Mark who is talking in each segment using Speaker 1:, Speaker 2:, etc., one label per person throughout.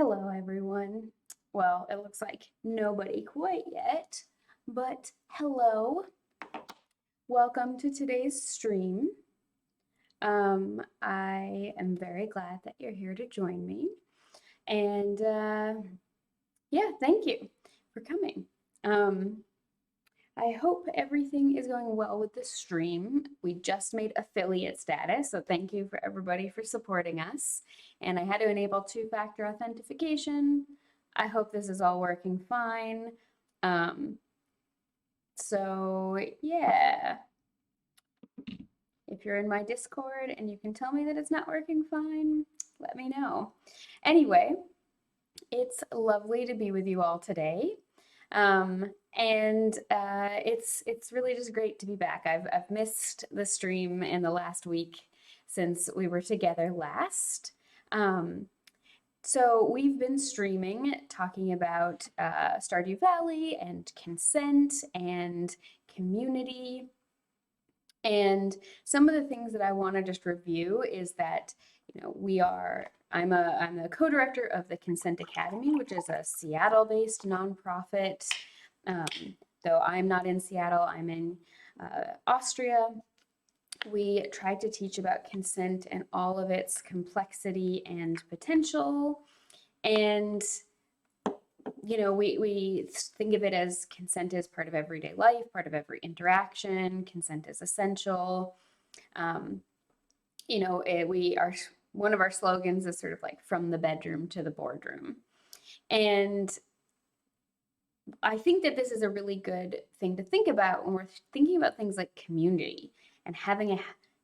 Speaker 1: Hello, everyone. Well, it looks like nobody quite yet, but hello. Welcome to today's stream. I am very glad that you're here to join me. And yeah, thank you for coming. Um, I hope everything is going well with the stream. We just made affiliate status, so thank you for everybody for supporting us. And I had to enable two-factor authentication. I hope this is all working fine. Um, so yeah, if you're in my Discord and you can tell me that it's not working fine, let me know. Anyway, it's lovely to be with you all today. It's really just great to be back. I've missed the stream in the last week since we were together last. So we've been streaming, talking about Stardew Valley and consent and community. And some of the things that I want to just review is that, I'm the co-director of the Consent Academy, which is a Seattle-based nonprofit. Um, though I'm not in Seattle, I'm in Austria. We try to teach about consent and all of its complexity and potential. And we think of it as consent is part of everyday life, part of every interaction. Consent is essential. One of our slogans is sort of like from the bedroom to the boardroom. And I think that this is a really good thing to think about when we're thinking about things like community and having a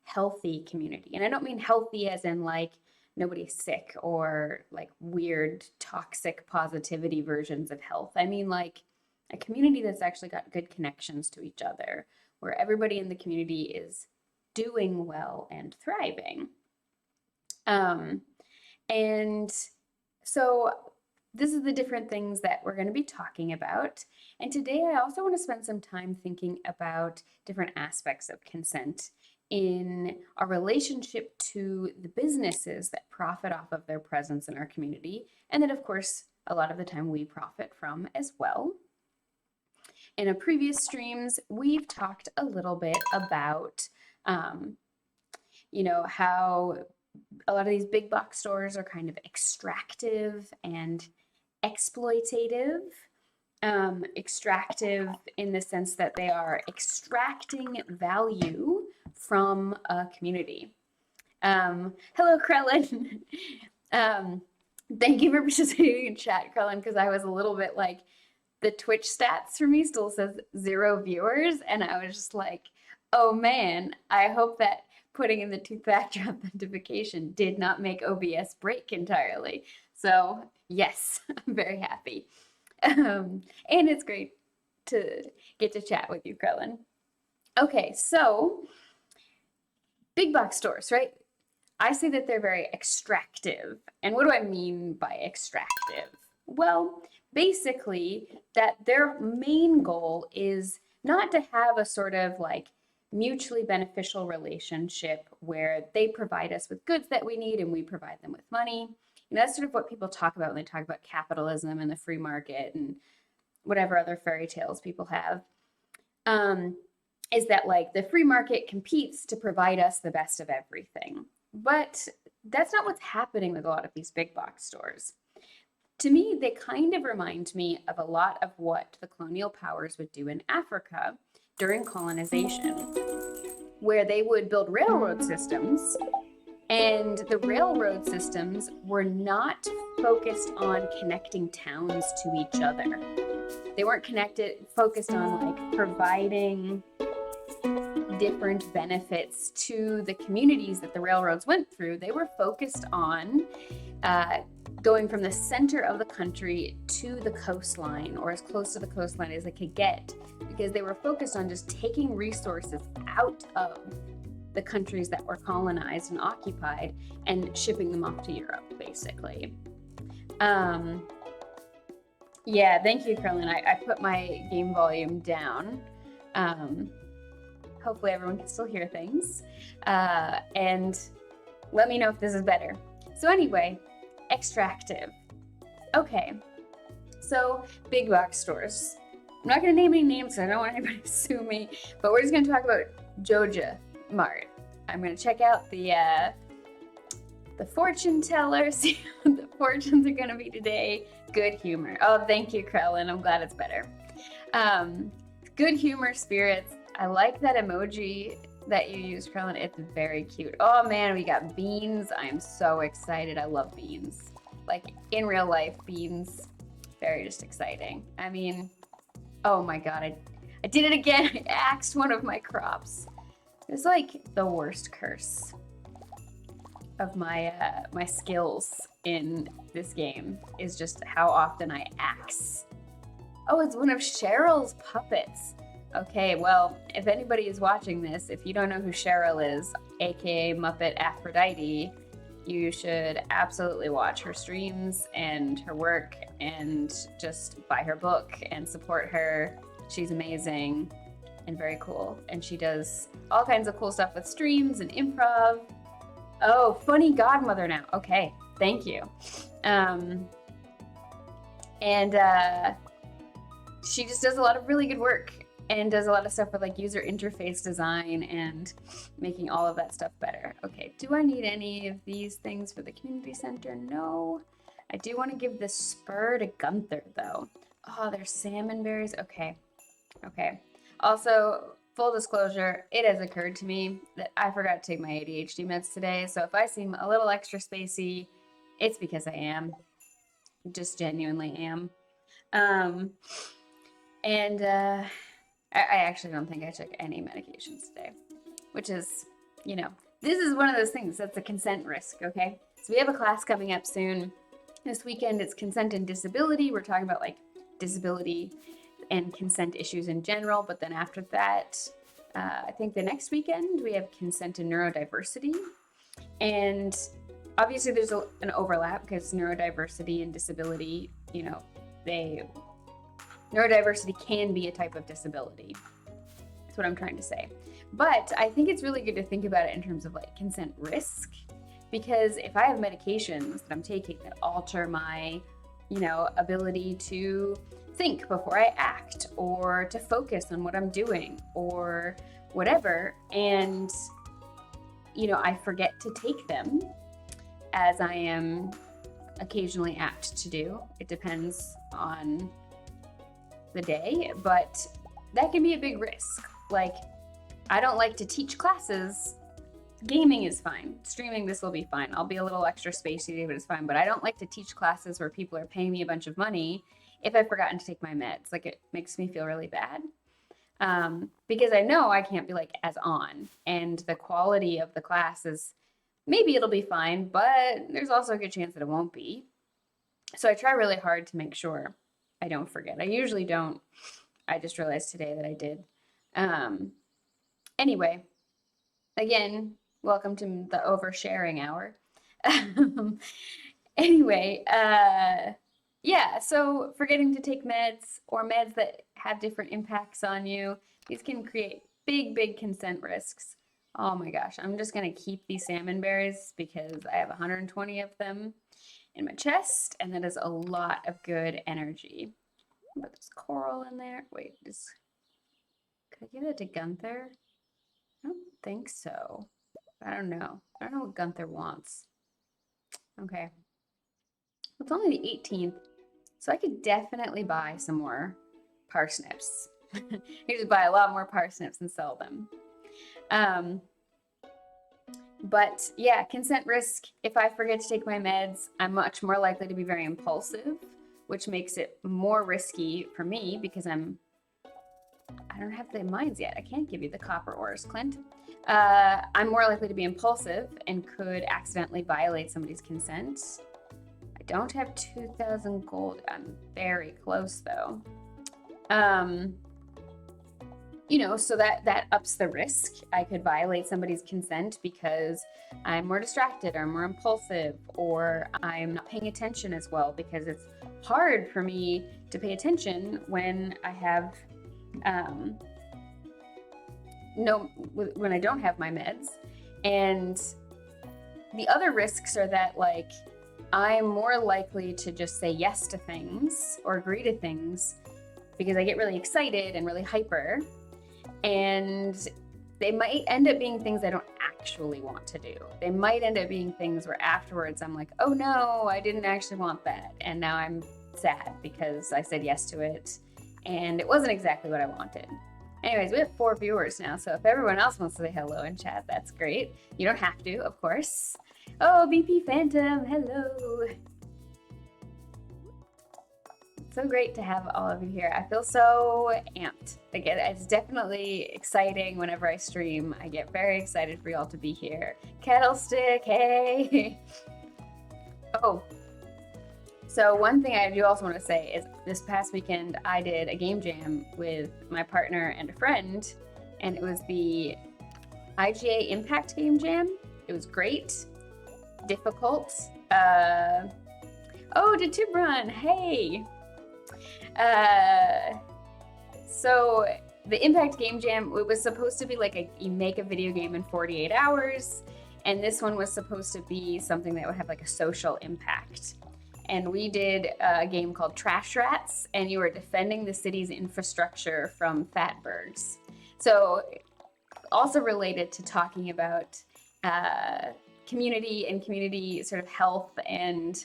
Speaker 1: healthy community. And I don't mean healthy as in like nobody's sick or like weird toxic positivity versions of health. I mean like a community that's actually got good connections to each other, where everybody in the community is doing well and thriving. And so this is the different things that we're going to be talking about. And today I also want to spend some time thinking about different aspects of consent in our relationship to the businesses that profit off of their presence in our community. And then, of course, a lot of the time we profit from as well. In a previous streams, we've talked a little bit about, how a lot of these big box stores are kind of extractive and exploitative. Extractive in the sense that they are extracting value from a community. Hello, Krellin. Thank you for participating in chat, Krellin, because I was a little bit like, the Twitch stats for me still says 0 viewers, and I was just like, oh man, I hope that putting in the two-factor authentication did not make OBS break entirely. So yes, I'm very happy. And it's great to get to chat with you, Krellin. Okay, so big box stores, right? I say that they're very extractive. And what do I mean by extractive? Well, basically that their main goal is not to have a sort of like mutually beneficial relationship where they provide us with goods that we need and we provide them with money. That's sort of what people talk about when they talk about capitalism and the free market and whatever other fairy tales people have. Is that like the free market competes to provide us the best of everything. But that's not what's happening with a lot of these big box stores. To me, they kind of remind me of a lot of what the colonial powers would do in Africa during colonization, where they would build railroad systems, and the railroad systems were not focused on connecting towns to each other. They weren't focused on like providing different benefits to the communities that the railroads went through. They were focused on going from the center of the country to the coastline, or as close to the coastline as they could get, because they were focused on just taking resources out of the countries that were colonized and occupied and shipping them off to Europe, basically. Yeah, thank you, Carolyn. I put my game volume down. Hopefully everyone can still hear things. And let me know if this is better. So anyway, extractive. Okay, so big box stores. I'm not going to name any names because I don't want anybody to sue me, but we're just going to talk about Joja Mart. I'm going to check out the fortune teller, see what the fortunes are going to be today. Good humor. Oh, thank you, Krellin. I'm glad it's better. Good humor, spirits. I like that emoji that you used, Krellin. It's very cute. Oh man, we got beans. I'm so excited. I love beans. Like in real life, beans. Very just exciting. I mean, oh my god, I did it again. I axed one of my crops. It's like the worst curse of my my skills in this game is just how often I axe. Oh, it's one of Cheryl's puppets. Okay, well, if anybody is watching this, if you don't know who Cheryl is, aka Muppet Aphrodite, you should absolutely watch her streams and her work and just buy her book and support her. She's amazing and very cool. And she does all kinds of cool stuff with streams and improv. Oh, funny godmother now. Okay, thank you. She just does a lot of really good work and does a lot of stuff with like user interface design and making all of that stuff better. Okay, do I need any of these things for the community center? No. I do want to give this spur to Gunther though. Oh, there's salmon berries. Okay. Okay. Also, full disclosure, it has occurred to me that I forgot to take my ADHD meds today. So if I seem a little extra spacey, it's because I am. Just genuinely am. I actually don't think I took any medications today, which is, you know, this is one of those things that's a consent risk, okay? So we have a class coming up soon. This weekend, it's consent and disability. We're talking about like disability and consent issues in general, but then after that, I think the next weekend we have consent and neurodiversity. And obviously there's an overlap because neurodiversity and disability, you know, neurodiversity can be a type of disability. That's what I'm trying to say. But I think it's really good to think about it in terms of like consent risk, because if I have medications that I'm taking that alter my, you know, ability to think before I act or to focus on what I'm doing or whatever, and, you know, I forget to take them, as I am occasionally apt to do. It depends on the day, but that can be a big risk. Like, I don't like to teach classes. Gaming is fine. Streaming this will be fine. I'll be a little extra spacey today, but it's fine. But I don't like to teach classes where people are paying me a bunch of money if I've forgotten to take my meds. Like, it makes me feel really bad. Because I know I can't be like as on, and the quality of the class is, maybe it'll be fine, but there's also a good chance that it won't be. So I try really hard to make sure I don't forget. I usually don't. I just realized today that I did. Anyway, again, welcome to the oversharing hour. Anyway, yeah, so forgetting to take meds or meds that have different impacts on you, these can create big, big consent risks. Oh my gosh, I'm just gonna keep these salmon berries because I have 120 of them in my chest, and that is a lot of good energy. But there's coral in there. Wait, could I give it to Gunther? I don't think so. I don't know. I don't know what Gunther wants. Okay. It's only the 18th, so I could definitely buy some more parsnips. You just buy a lot more parsnips and sell them. But yeah, consent risk. If I forget to take my meds, I'm much more likely to be very impulsive, which makes it more risky for me because I don't have the mines yet. I can't give you the copper ores, Clint. I'm more likely to be impulsive and could accidentally violate somebody's consent. I don't have 2,000 gold. I'm very close though. You know, so that ups the risk. I could violate somebody's consent because I'm more distracted or more impulsive, or I'm not paying attention as well, because it's hard for me to pay attention when I have when I don't have my meds. And the other risks are that, like, I'm more likely to just say yes to things or agree to things because I get really excited and really hyper. And they might end up being things I don't actually want to do. They might end up being things where afterwards I'm like, oh no, I didn't actually want that. And now I'm sad because I said yes to it and it wasn't exactly what I wanted. Anyways, we have 4 viewers now, so if everyone else wants to say hello in chat, that's great. You don't have to, of course. Oh, BP Phantom, hello. So great to have all of you here. I feel so amped. Again, it's definitely exciting whenever I stream. I get very excited for y'all to be here. Kettlestick, hey! Oh, so one thing I do also want to say is this past weekend I did a game jam with my partner and a friend, and it was the IGA Impact Game Jam. It was great, difficult. Oh, did Tube run? Hey! So the Impact Game Jam, it was supposed to be like you make a video game in 48 hours, and this one was supposed to be something that would have like a social impact. And we did a game called Trash Rats, and you were defending the city's infrastructure from fatbergs. So also related to talking about community and community sort of health and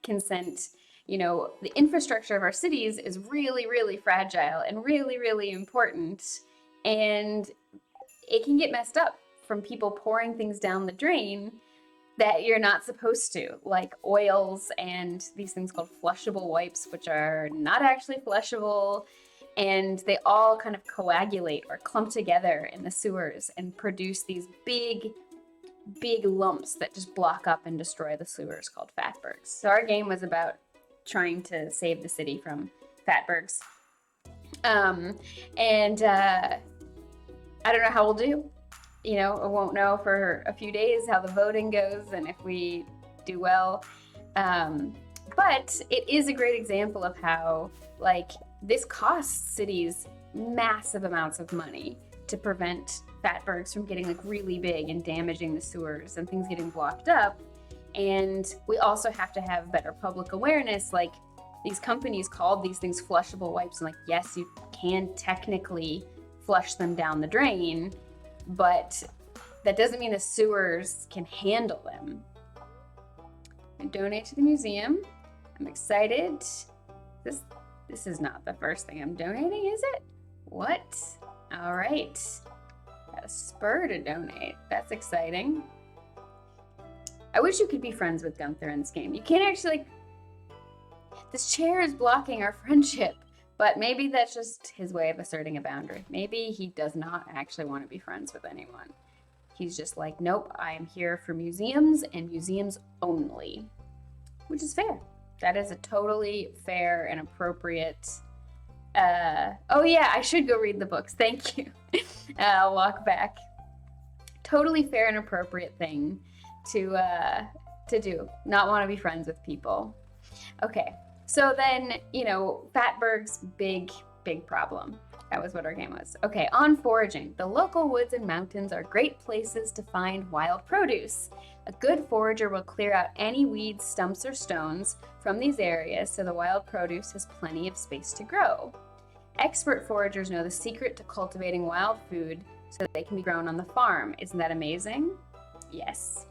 Speaker 1: consent. You know, the infrastructure of our cities is really, really fragile and really, really important. And it can get messed up from people pouring things down the drain that you're not supposed to, like oils and these things called flushable wipes, which are not actually flushable. And they all kind of coagulate or clump together in the sewers and produce these big lumps that just block up and destroy the sewers called fatbergs. So our game was about trying to save the city from fatbergs. I don't know how we'll do. You know, I won't know for a few days how the voting goes and if we do well. But it is a great example of how, like, this costs cities massive amounts of money to prevent fatbergs from getting like really big and damaging the sewers and things getting blocked up. And we also have to have better public awareness. Like, these companies called these things flushable wipes, and like, yes, you can technically flush them down the drain, but that doesn't mean the sewers can handle them. I donate to the museum. I'm excited. This is not the first thing I'm donating, is it? What? All right. Got a spur to donate. That's exciting. I wish you could be friends with Gunther in this game. You can't actually, like, this chair is blocking our friendship, but maybe that's just his way of asserting a boundary. Maybe he does not actually want to be friends with anyone. He's just like, nope, I am here for museums and museums only, which is fair. That is a totally fair and appropriate. Oh yeah, I should go read the books. Thank you. I'll walk back. Totally fair and appropriate thing to do. Not want to be friends with people. Okay, so then, you know, fatbergs, big problem. That was what our game was. Okay, on foraging. The local woods and mountains are great places to find wild produce. A good forager will clear out any weeds, stumps, or stones from these areas so the wild produce has plenty of space to grow. Expert foragers know the secret to cultivating wild food so that they can be grown on the farm. Isn't that amazing? Yes.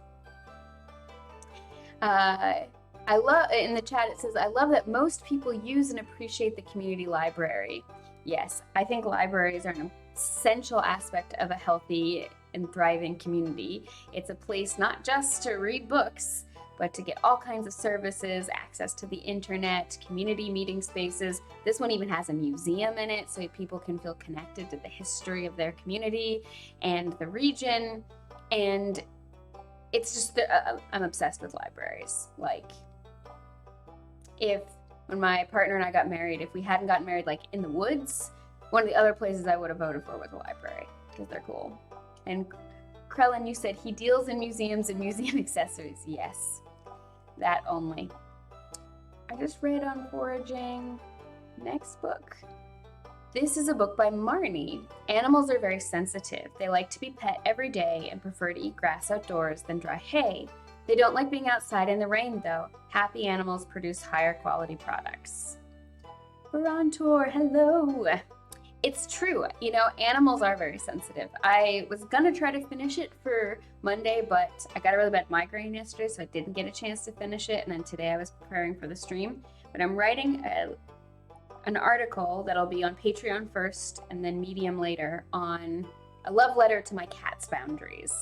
Speaker 1: I love, in the chat it says, I love that most people use and appreciate the community library. Yes, I think libraries are an essential aspect of a healthy and thriving community. It's a place not just to read books, but to get all kinds of services, access to the internet, community meeting spaces. This one even has a museum in it so people can feel connected to the history of their community and the region. And it's just, I'm obsessed with libraries. Like, when my partner and I got married, if we hadn't gotten married like in the woods, one of the other places I would have voted for was a library because they're cool. And Krellin, you said he deals in museums and museum accessories. Yes, that only. I just read on foraging. Next book. This is a book by Marnie. Animals are very sensitive. They like to be pet every day and prefer to eat grass outdoors than dry hay. They don't like being outside in the rain, though. Happy animals produce higher quality products. Barantor, hello. It's true. You know, animals are very sensitive. I was going to try to finish it for Monday, but I got a really bad migraine yesterday, so I didn't get a chance to finish it. And then today I was preparing for the stream. But I'm writing an article that'll be on Patreon first and then Medium later on a love letter to my cat's boundaries.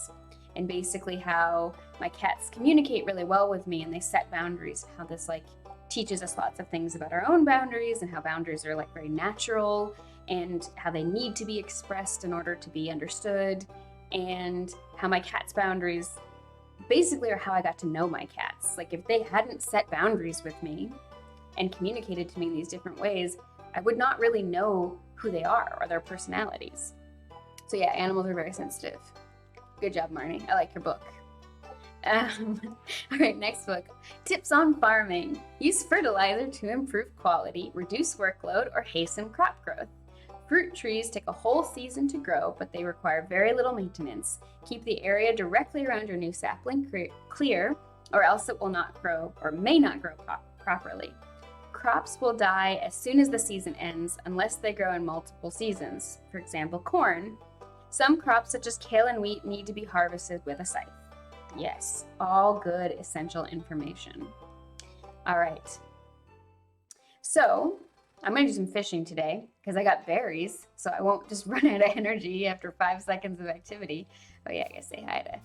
Speaker 1: And basically how my cats communicate really well with me and they set boundaries, how this like teaches us lots of things about our own boundaries and how boundaries are like very natural and how they need to be expressed in order to be understood, and how my cat's boundaries basically are how I got to know my cats. Like if they hadn't set boundaries with me and communicated to me in these different ways, I would not really know who they are or their personalities. So yeah, animals are very sensitive. Good job, Marnie. I like your book. All right, next book. Tips on farming. Use fertilizer to improve quality, reduce workload, or hasten crop growth. Fruit trees take a whole season to grow, but they require very little maintenance. Keep the area directly around your new sapling clear, or else it will not grow or may not grow properly. Crops will die as soon as the season ends unless they grow in multiple seasons. For example, corn. Some crops such as kale and wheat need to be harvested with a scythe. Yes, all good essential information. All right. So I'm going to do some fishing today because I got berries, so I won't just run out of energy after 5 seconds of activity. Oh yeah, I gotta say hi to,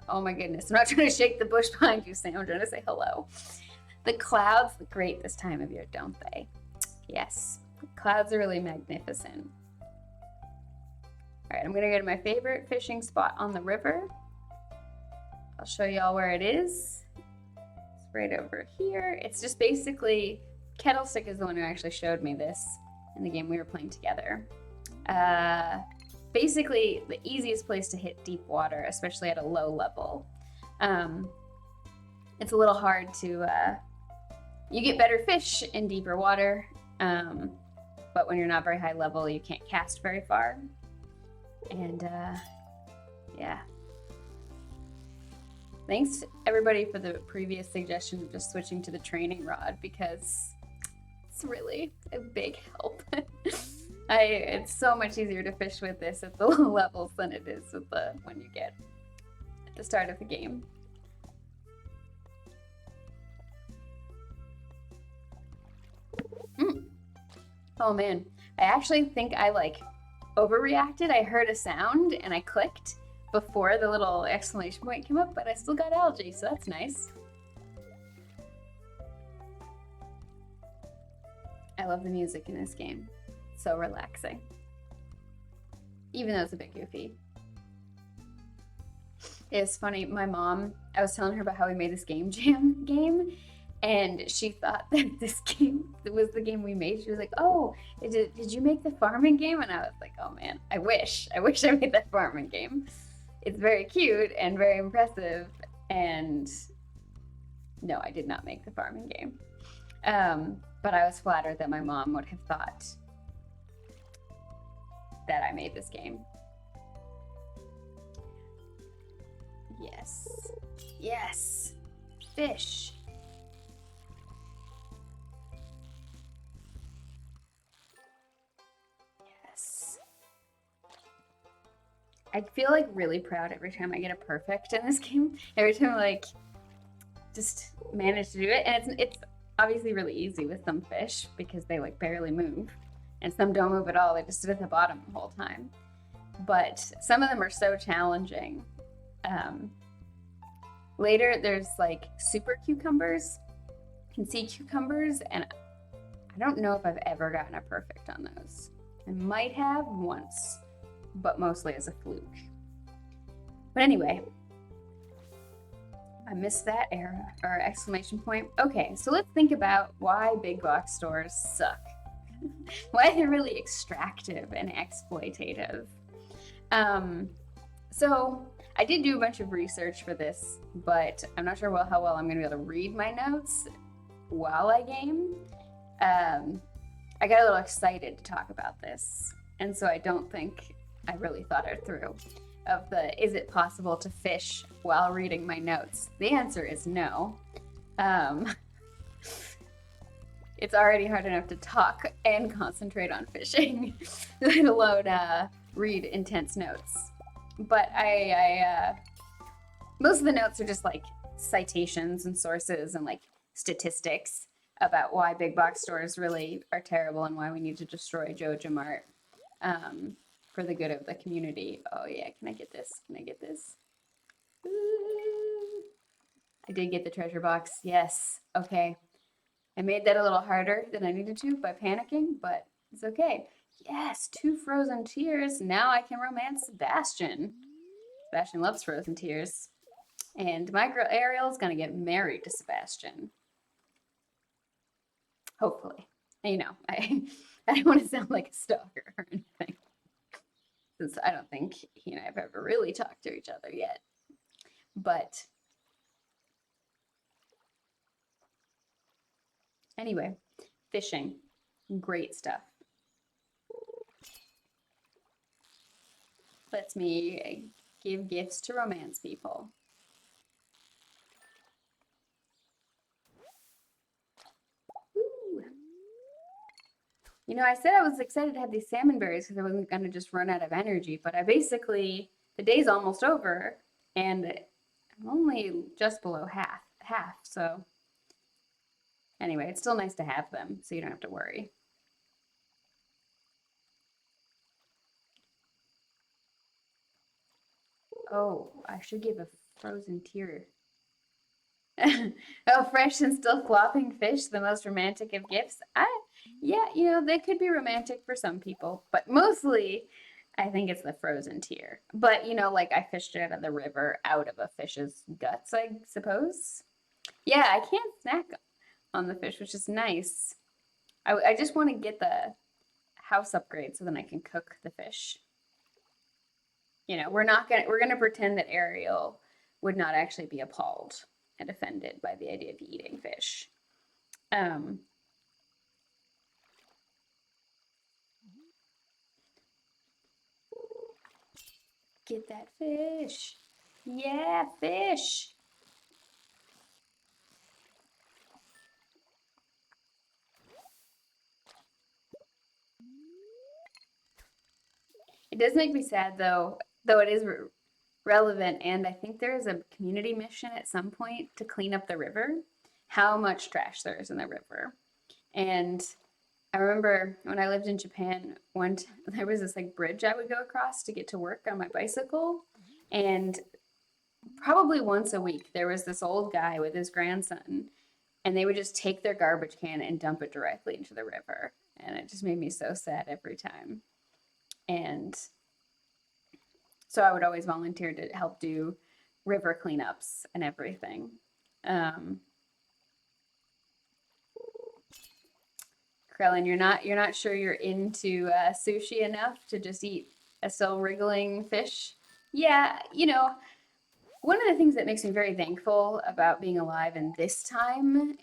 Speaker 1: oh my goodness. I'm not trying to shake the bush behind you, Sam. I'm trying to say hello. The clouds look great this time of year, don't they? Yes, the clouds are really magnificent. All right, I'm gonna go to my favorite fishing spot on the river. I'll show y'all where it is. It's right over here. It's just basically, Kettlestick is the one who actually showed me this in the game we were playing together. Basically, the easiest place to hit deep water, especially at a low level. It's a little hard to, you get better fish in deeper water, but when you're not very high level, you can't cast very far. And yeah. Thanks everybody for the previous suggestion of just switching to the training rod because it's really a big help. It's so much easier to fish with this at the low levels than it is with the one you get at the start of the game. Oh man, I actually think I like overreacted. I heard a sound and I clicked before the little exclamation point came up, but I still got algae, so that's nice. I love the music in this game. It's so relaxing. Even though it's a bit goofy. It's funny, my mom, I was telling her about how we made this game jam game, and she thought that this game was the game we made. She was like, oh, did you make the farming game? And I was like, oh man, I wish I made that farming game. It's very cute and very impressive, and no, I did not make the farming game. But I was flattered that my mom would have thought that I made this game. Yes. Yes. Fish. Yes. I feel like really proud every time I get a perfect in this game. Every time I like just manage to do it. And it's obviously really easy with some fish because they like barely move. And some don't move at all. They just sit at the bottom the whole time. But some of them are so challenging. Later, there's like super cucumbers and sea cucumbers, and I don't know if I've ever gotten a perfect on those. I might have once, but mostly as a fluke. But anyway, I missed that era or exclamation point. Okay, so let's think about why big box stores suck. Why they're really extractive and exploitative. So I did do a bunch of research for this, but I'm not sure how well I'm going to be able to read my notes while I game. I got a little excited to talk about this, and so I don't think I really thought it through. of the is it possible to fish while reading my notes? The answer is no. Um, it's already hard enough to talk and concentrate on fishing, let alone read intense notes. But most of the notes are just like citations and sources and like statistics about why big box stores really are terrible and why we need to destroy Joja Mart for the good of the community. Oh yeah, can I get this? Can I get this? Ooh. I did get the treasure box. Yes. Okay. I made that a little harder than I needed to by panicking, but it's okay. Yes, 2 frozen tears. Now I can romance Sebastian. Sebastian loves frozen tears. And my girl Ariel is going to get married to Sebastian. Hopefully. You know, I don't want to sound like a stalker or anything. Since I don't think he and I have ever really talked to each other yet. But anyway, fishing. Great stuff. Lets me give gifts to romance people. Woo. You know, I said I was excited to have these salmon berries because I wasn't going to just run out of energy, but the day's almost over and I'm only just below half. So anyway, it's still nice to have them so you don't have to worry. Oh, I should give a frozen tear. Oh, fresh and still flopping fish, the most romantic of gifts. Yeah, you know, they could be romantic for some people, but mostly I think it's the frozen tear. But, you know, like I fished it out of the river, out of a fish's guts, I suppose. Yeah, I can't snack on the fish, which is nice. I just want to get the house upgrade so then I can cook the fish. You know, we're gonna pretend that Ariel would not actually be appalled and offended by the idea of eating fish. Um, get that fish. Yeah, fish. It does make me sad though it is relevant, and I think there is a community mission at some point to clean up the river. How much trash there is in the river. And I remember when I lived in Japan, there was this like bridge I would go across to get to work on my bicycle, and probably once a week there was this old guy with his grandson, and they would just take their garbage can and dump it directly into the river, and it just made me so sad every time. And so I would always volunteer to help do river cleanups and everything. Um, Krellin, you're not sure you're into sushi enough to just eat a still wriggling fish? Yeah, you know, one of the things that makes me very thankful about being alive in this time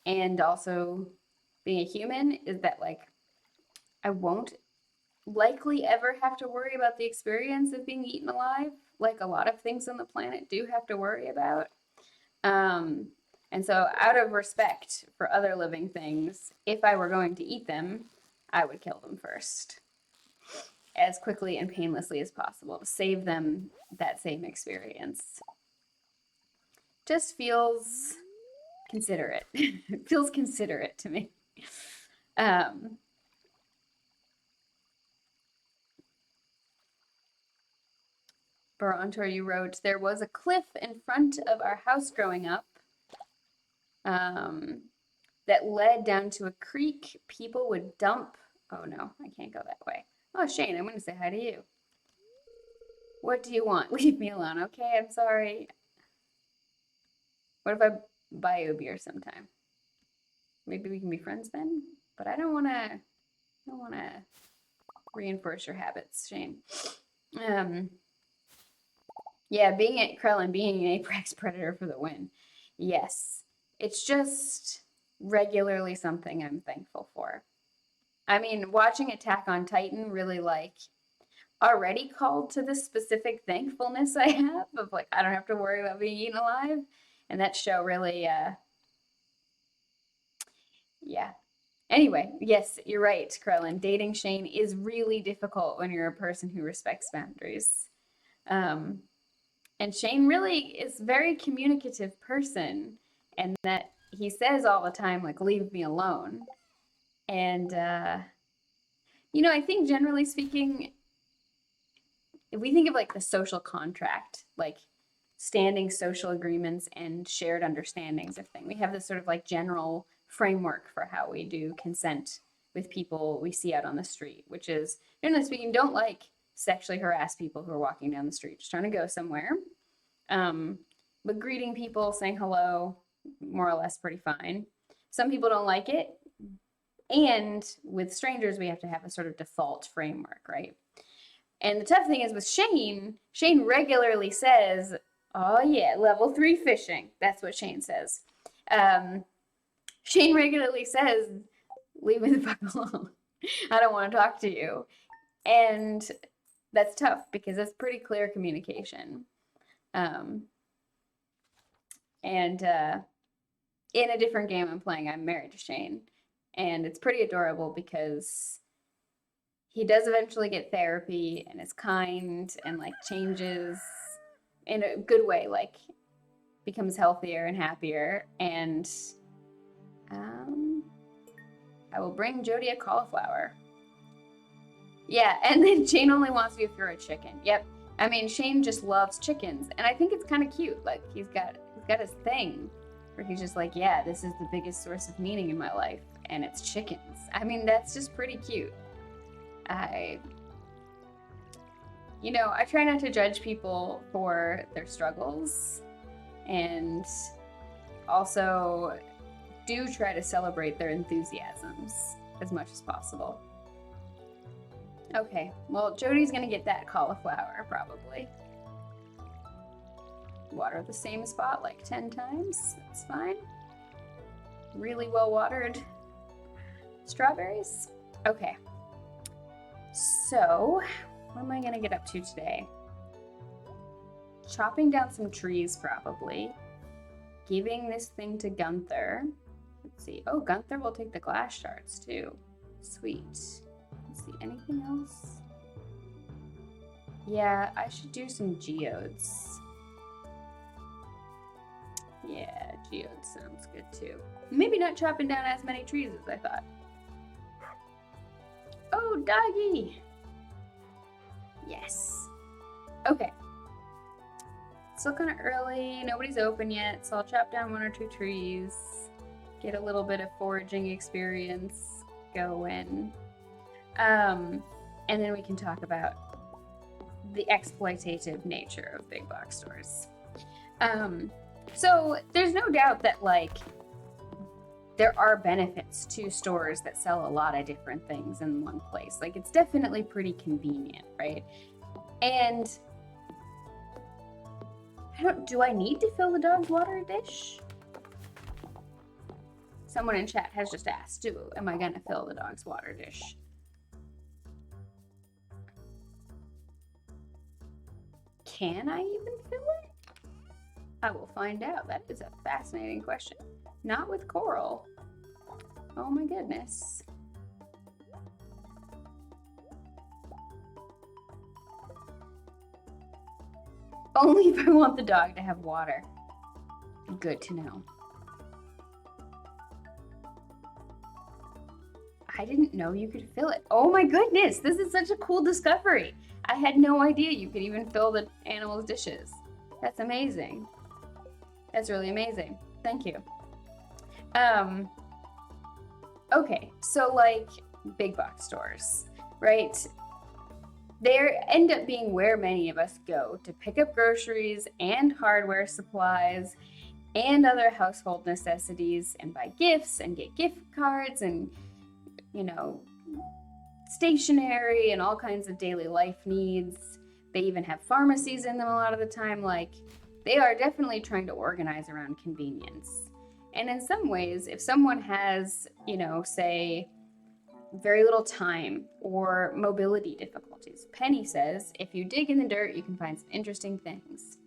Speaker 1: and also being a human is that like I won't likely ever have to worry about the experience of being eaten alive, like a lot of things on the planet do have to worry about. Um, and so, out of respect for other living things, if I were going to eat them, I would kill them first as quickly and painlessly as possible to save them that same experience. Just feels considerate. It feels considerate to me. Um, Barantor, you wrote, there was a cliff in front of our house growing up um, that led down to a creek. People would dump. Oh no, I can't go that way. Oh, Shane, I'm going to say hi to you. What do you want? Leave me alone, okay? I'm sorry. What if I buy you a beer sometime? Maybe we can be friends then. But I don't want to. I don't want to reinforce your habits, Shane. Um, yeah, being at Krellin, being an apex predator for the win. Yes, it's just regularly something I'm thankful for. I mean, watching Attack on Titan really like already called to this specific thankfulness I have of like, I don't have to worry about being eaten alive. And that show really, yeah. Anyway, yes, you're right, Krellin. Dating Shane is really difficult when you're a person who respects boundaries. Um, and Shane really is a very communicative person, and that he says all the time, like, leave me alone. And, I think generally speaking, if we think of like the social contract, like standing social agreements and shared understandings of things, we have this sort of like general framework for how we do consent with people we see out on the street, which is generally speaking, don't like sexually harass people who are walking down the street, just trying to go somewhere. But greeting people, saying hello, more or less pretty fine. Some people don't like it. And with strangers, we have to have a sort of default framework, right? And the tough thing is with Shane regularly says, oh yeah, level 3 fishing. That's what Shane says. Shane regularly says, leave me the fuck alone. I don't want to talk to you. And that's tough because that's pretty clear communication. And in a different game I'm playing, I'm married to Shane. And it's pretty adorable because he does eventually get therapy and is kind and like changes in a good way, like becomes healthier and happier. And I will bring Jody a cauliflower. Yeah, and then Shane only wants me if you're a chicken. Yep. I mean, Shane just loves chickens, and I think it's kind of cute. Like he's got his thing where he's just like, yeah, this is the biggest source of meaning in my life, and it's chickens. I mean, that's just pretty cute. I try not to judge people for their struggles, and also do try to celebrate their enthusiasms as much as possible. Okay, well, Jody's gonna get that cauliflower, probably. Water the same spot like 10 times, that's fine. Really well watered strawberries. Okay, so what am I gonna get up to today? Chopping down some trees, probably. Giving this thing to Gunther. Let's see. Oh, Gunther will take the glass shards too. Sweet. Let's see. Anything else? Yeah, I should do some geodes. Yeah, geodes sounds good too. Maybe not chopping down as many trees as I thought. Oh, doggy! Yes. Okay. Still kind of early, nobody's open yet, so I'll chop down 1 or 2 trees, get a little bit of foraging experience going, and then we can talk about the exploitative nature of big box stores. So there's no doubt that like there are benefits to stores that sell a lot of different things in one place. Like it's definitely pretty convenient, right? And do I need to fill the dog's water dish? Someone in chat has just asked, am I gonna fill the dog's water dish? Can I even fill it? I will find out. That is a fascinating question. Not with Coral. Oh my goodness. Only if I want the dog to have water. Good to know. I didn't know you could fill it. Oh my goodness, this is such a cool discovery. I had no idea you could even fill the animals' dishes. That's amazing. That's really amazing. Thank you. Okay, so like big box stores, right? They end up being where many of us go to pick up groceries and hardware supplies and other household necessities and buy gifts and get gift cards and, stationery and all kinds of daily life needs. They even have pharmacies in them a lot of the time. Like, they are definitely trying to organize around convenience. And in some ways, if someone has, say, very little time or mobility difficulties. Penny says, if you dig in the dirt, you can find some interesting things.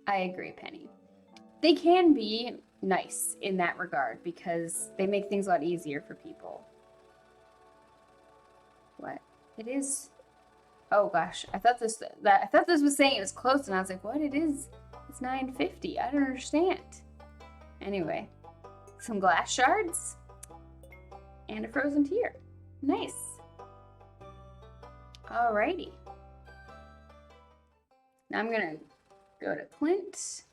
Speaker 1: I agree, Penny. They can be nice in that regard because they make things a lot easier for people. What? It is. Oh gosh, I thought this was saying it was close, and I was like, what? It is. It's 9:50. I don't understand. Anyway, some glass shards and a frozen tear. Nice. Alrighty. Now I'm gonna go to Clint,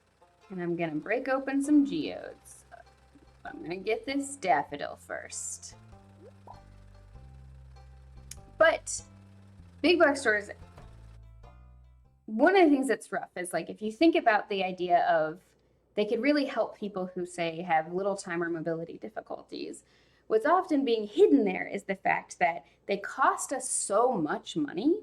Speaker 1: and I'm gonna break open some geodes. I'm gonna get this daffodil first. But big box stores, one of the things that's rough is like if you think about the idea of they could really help people who say have little time or mobility difficulties. What's often being hidden there is the fact that they cost us so much money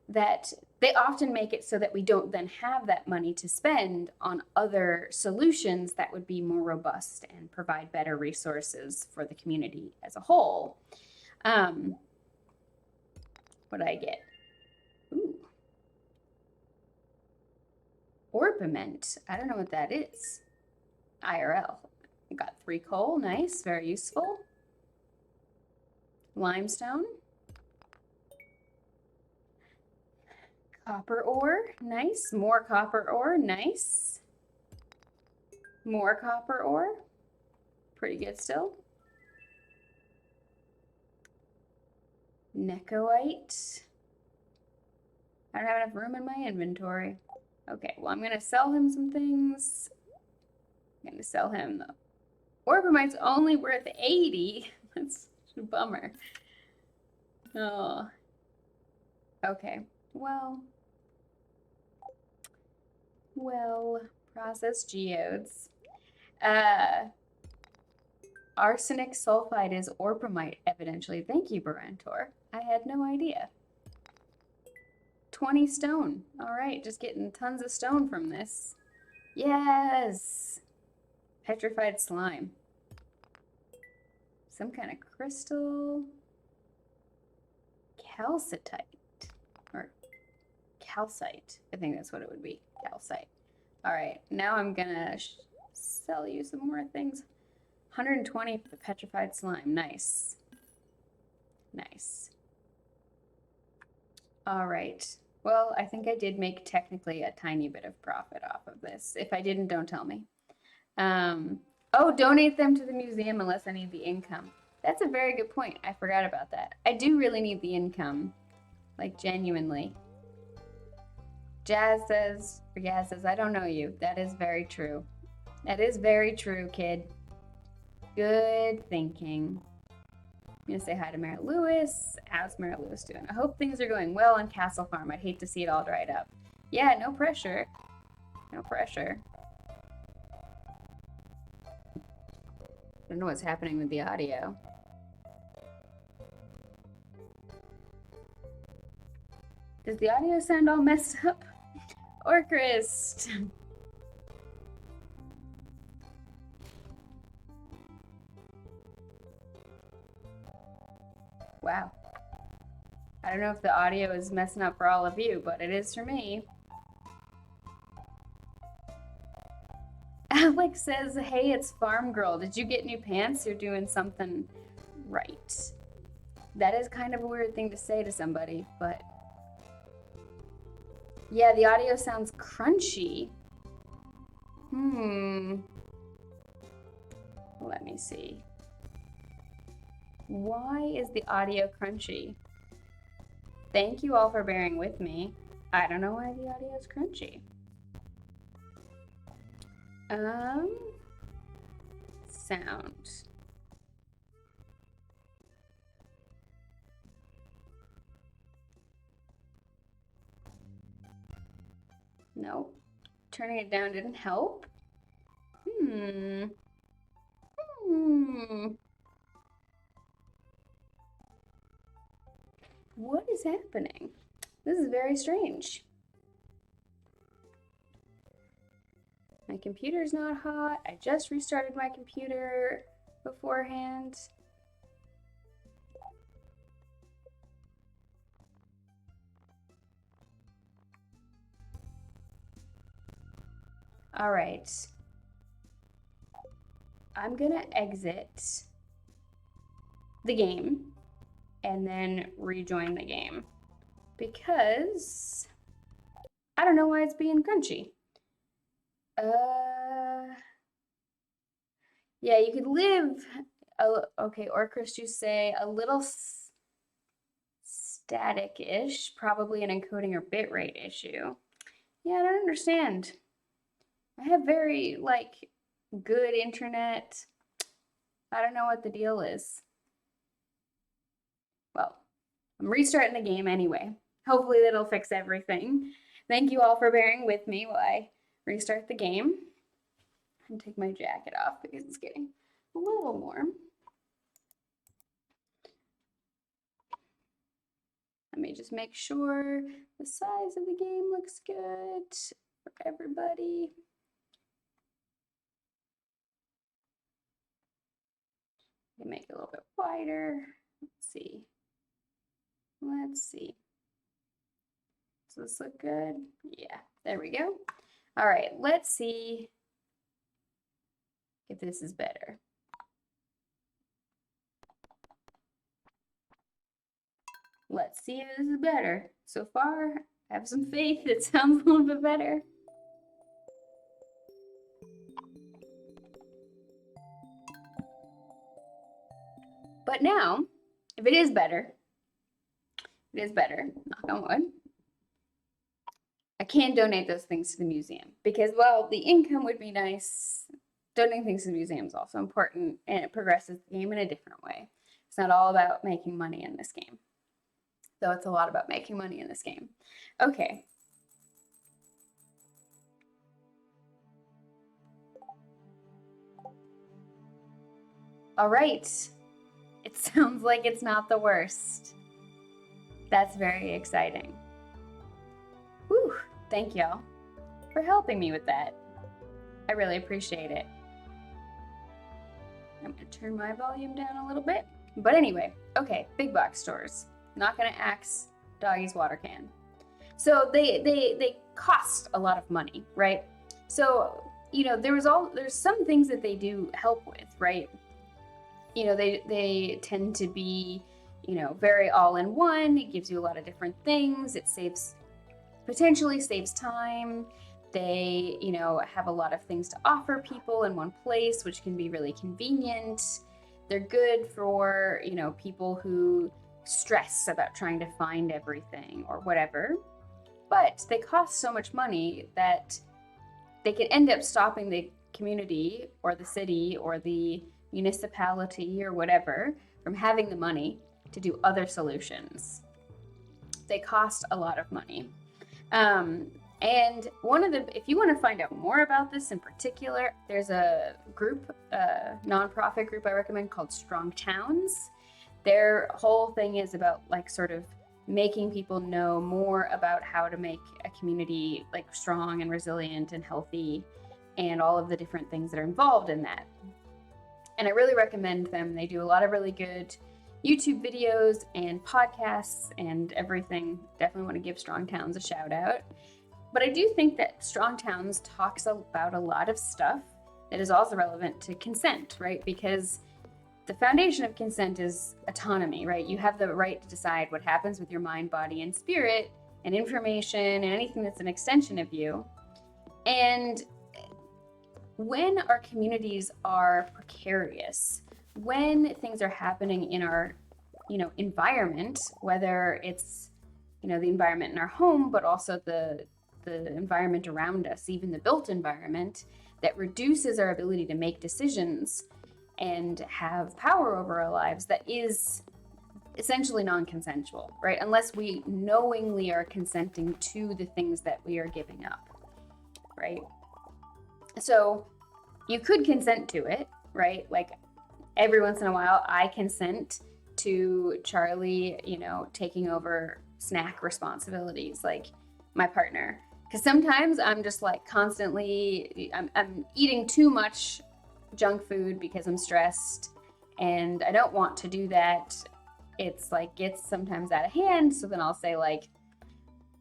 Speaker 1: that they often make it so that we don't then have that money to spend on other solutions that would be more robust and provide better resources for the community as a whole. What did I get? Ooh. Orpiment. I don't know what that is. IRL. I got 3 coal. Nice. Very useful. Limestone. Copper ore. Nice. More copper ore. Nice. More copper ore. Pretty good still. Necoite. I don't have enough room in my inventory. Okay, well, I'm going to sell him some things. I'm going to sell him the Orbimite's only worth 80. That's a bummer. Oh. Okay, well, processed geodes. Arsenic sulfide is orpimite, evidently. Thank you, Barantor. I had no idea. 20 stone. All right, just getting tons of stone from this. Yes! Petrified slime. Some kind of crystal. Calcitite. Or calcite. I think that's what it would be. Calcite. All right, now I'm gonna sell you some more things. 120 for the petrified slime. Nice. Nice. All right. Well, I think I did make technically a tiny bit of profit off of this. If I didn't, don't tell me. Oh, donate them to the museum unless I need the income. That's a very good point. I forgot about that. I do really need the income. Like, genuinely. Jazz says, I don't know you. That is very true. That is very true, kid. Good thinking. I'm going to say hi to Mary Lewis. How's Mary Lewis doing? I hope things are going well on Castle Farm. I'd hate to see it all dried up. Yeah, no pressure. No pressure. I don't know what's happening with the audio. Does the audio sound all messed up? Orcrist. Wow. I don't know if the audio is messing up for all of you, but it is for me. Alex says, hey, it's Farm Girl. Did you get new pants? You're doing something right. That is kind of a weird thing to say to somebody, but yeah, the audio sounds crunchy. Let me see. Why is the audio crunchy? Thank you all for bearing with me. I don't know why the audio is crunchy. Sound. Nope. Turning it down didn't help. What is happening? This is very strange. My computer's not hot. I just restarted my computer beforehand. All right. I'm gonna exit the game and then rejoin the game because I don't know why it's being crunchy. Yeah, you could live. Okay, Orchrist, you say a little static-ish, probably an encoding or bitrate issue. Yeah, I don't understand. I have very, like, good internet. I don't know what the deal is. Well, I'm restarting the game anyway. Hopefully that'll fix everything. Thank you all for bearing with me while I restart the game. And take my jacket off because it's getting a little warm. Let me just make sure the size of the game looks good for everybody. Make it a little bit wider. Let's see. Let's see. Does this look good? Yeah, there we go. All right, let's see if this is better. Let's see if this is better. So far, I have some faith. It sounds a little bit better. But now, if it is better, knock on wood, I can donate those things to the museum because, well, the income would be nice. Donating things to the museum is also important, and it progresses the game in a different way. It's not all about making money in this game, though it's a lot about making money in this game. Okay. All right. It sounds like it's not the worst. That's very exciting. Whew, thank y'all for helping me with that. I really appreciate it. I'm gonna turn my volume down a little bit. But anyway, okay, big box stores. Not gonna axe Doggy's water can. So they cost a lot of money, right? So, you know, there's some things that they do help with, right? You know, they tend to be, you know, very all in one. It gives you a lot of different things. It potentially saves time. They, you know, have a lot of things to offer people in one place, which can be really convenient. They're good for, you know, people who stress about trying to find everything or whatever. But they cost so much money that they can end up stopping the community or the city or the municipality or whatever from having the money to do other solutions. They cost a lot of money. And if you want to find out more about this in particular, there's a group, nonprofit group I recommend called Strong Towns. Their whole thing is about like sort of making people know more about how to make a community like strong and resilient and healthy and all of the different things that are involved in that. And I really recommend them. They do a lot of really good YouTube videos and podcasts and everything. Definitely want to give Strong Towns a shout out. But I do think that Strong Towns talks about a lot of stuff that is also relevant to consent, right? Because the foundation of consent is autonomy, right? You have the right to decide what happens with your mind, body, and spirit, and information, and anything that's an extension of you. And when our communities are precarious, when things are happening in our, you know, environment, whether it's, you know, the environment in our home, but also the environment around us, even the built environment, that reduces our ability to make decisions and have power over our lives, that is essentially non-consensual, right? Unless we knowingly are consenting to the things that we are giving up, right? So you could consent to it, right? Like every once in a while, I consent to Charlie, you know, taking over snack responsibilities, like my partner. Because sometimes I'm just like constantly, I'm eating too much junk food because I'm stressed and I don't want to do that. It's like gets sometimes out of hand. So then I'll say like,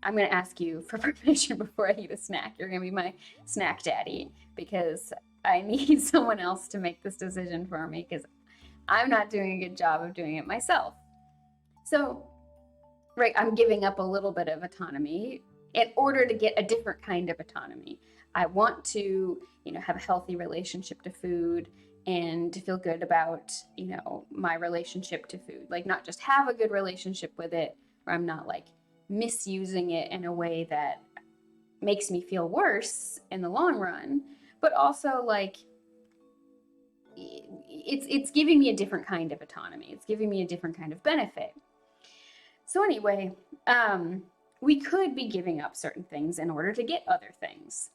Speaker 1: I'm going to ask you for permission before I eat a snack. You're going to be my snack daddy because I need someone else to make this decision for me because I'm not doing a good job of doing it myself. So, right, I'm giving up a little bit of autonomy in order to get a different kind of autonomy. I want to, have a healthy relationship to food and to feel good about, my relationship to food. Like not just have a good relationship with it where I'm not like misusing it in a way that makes me feel worse in the long run, but also like it's giving me a different kind of autonomy. It's giving me a different kind of benefit. So anyway, we could be giving up certain things in order to get other things.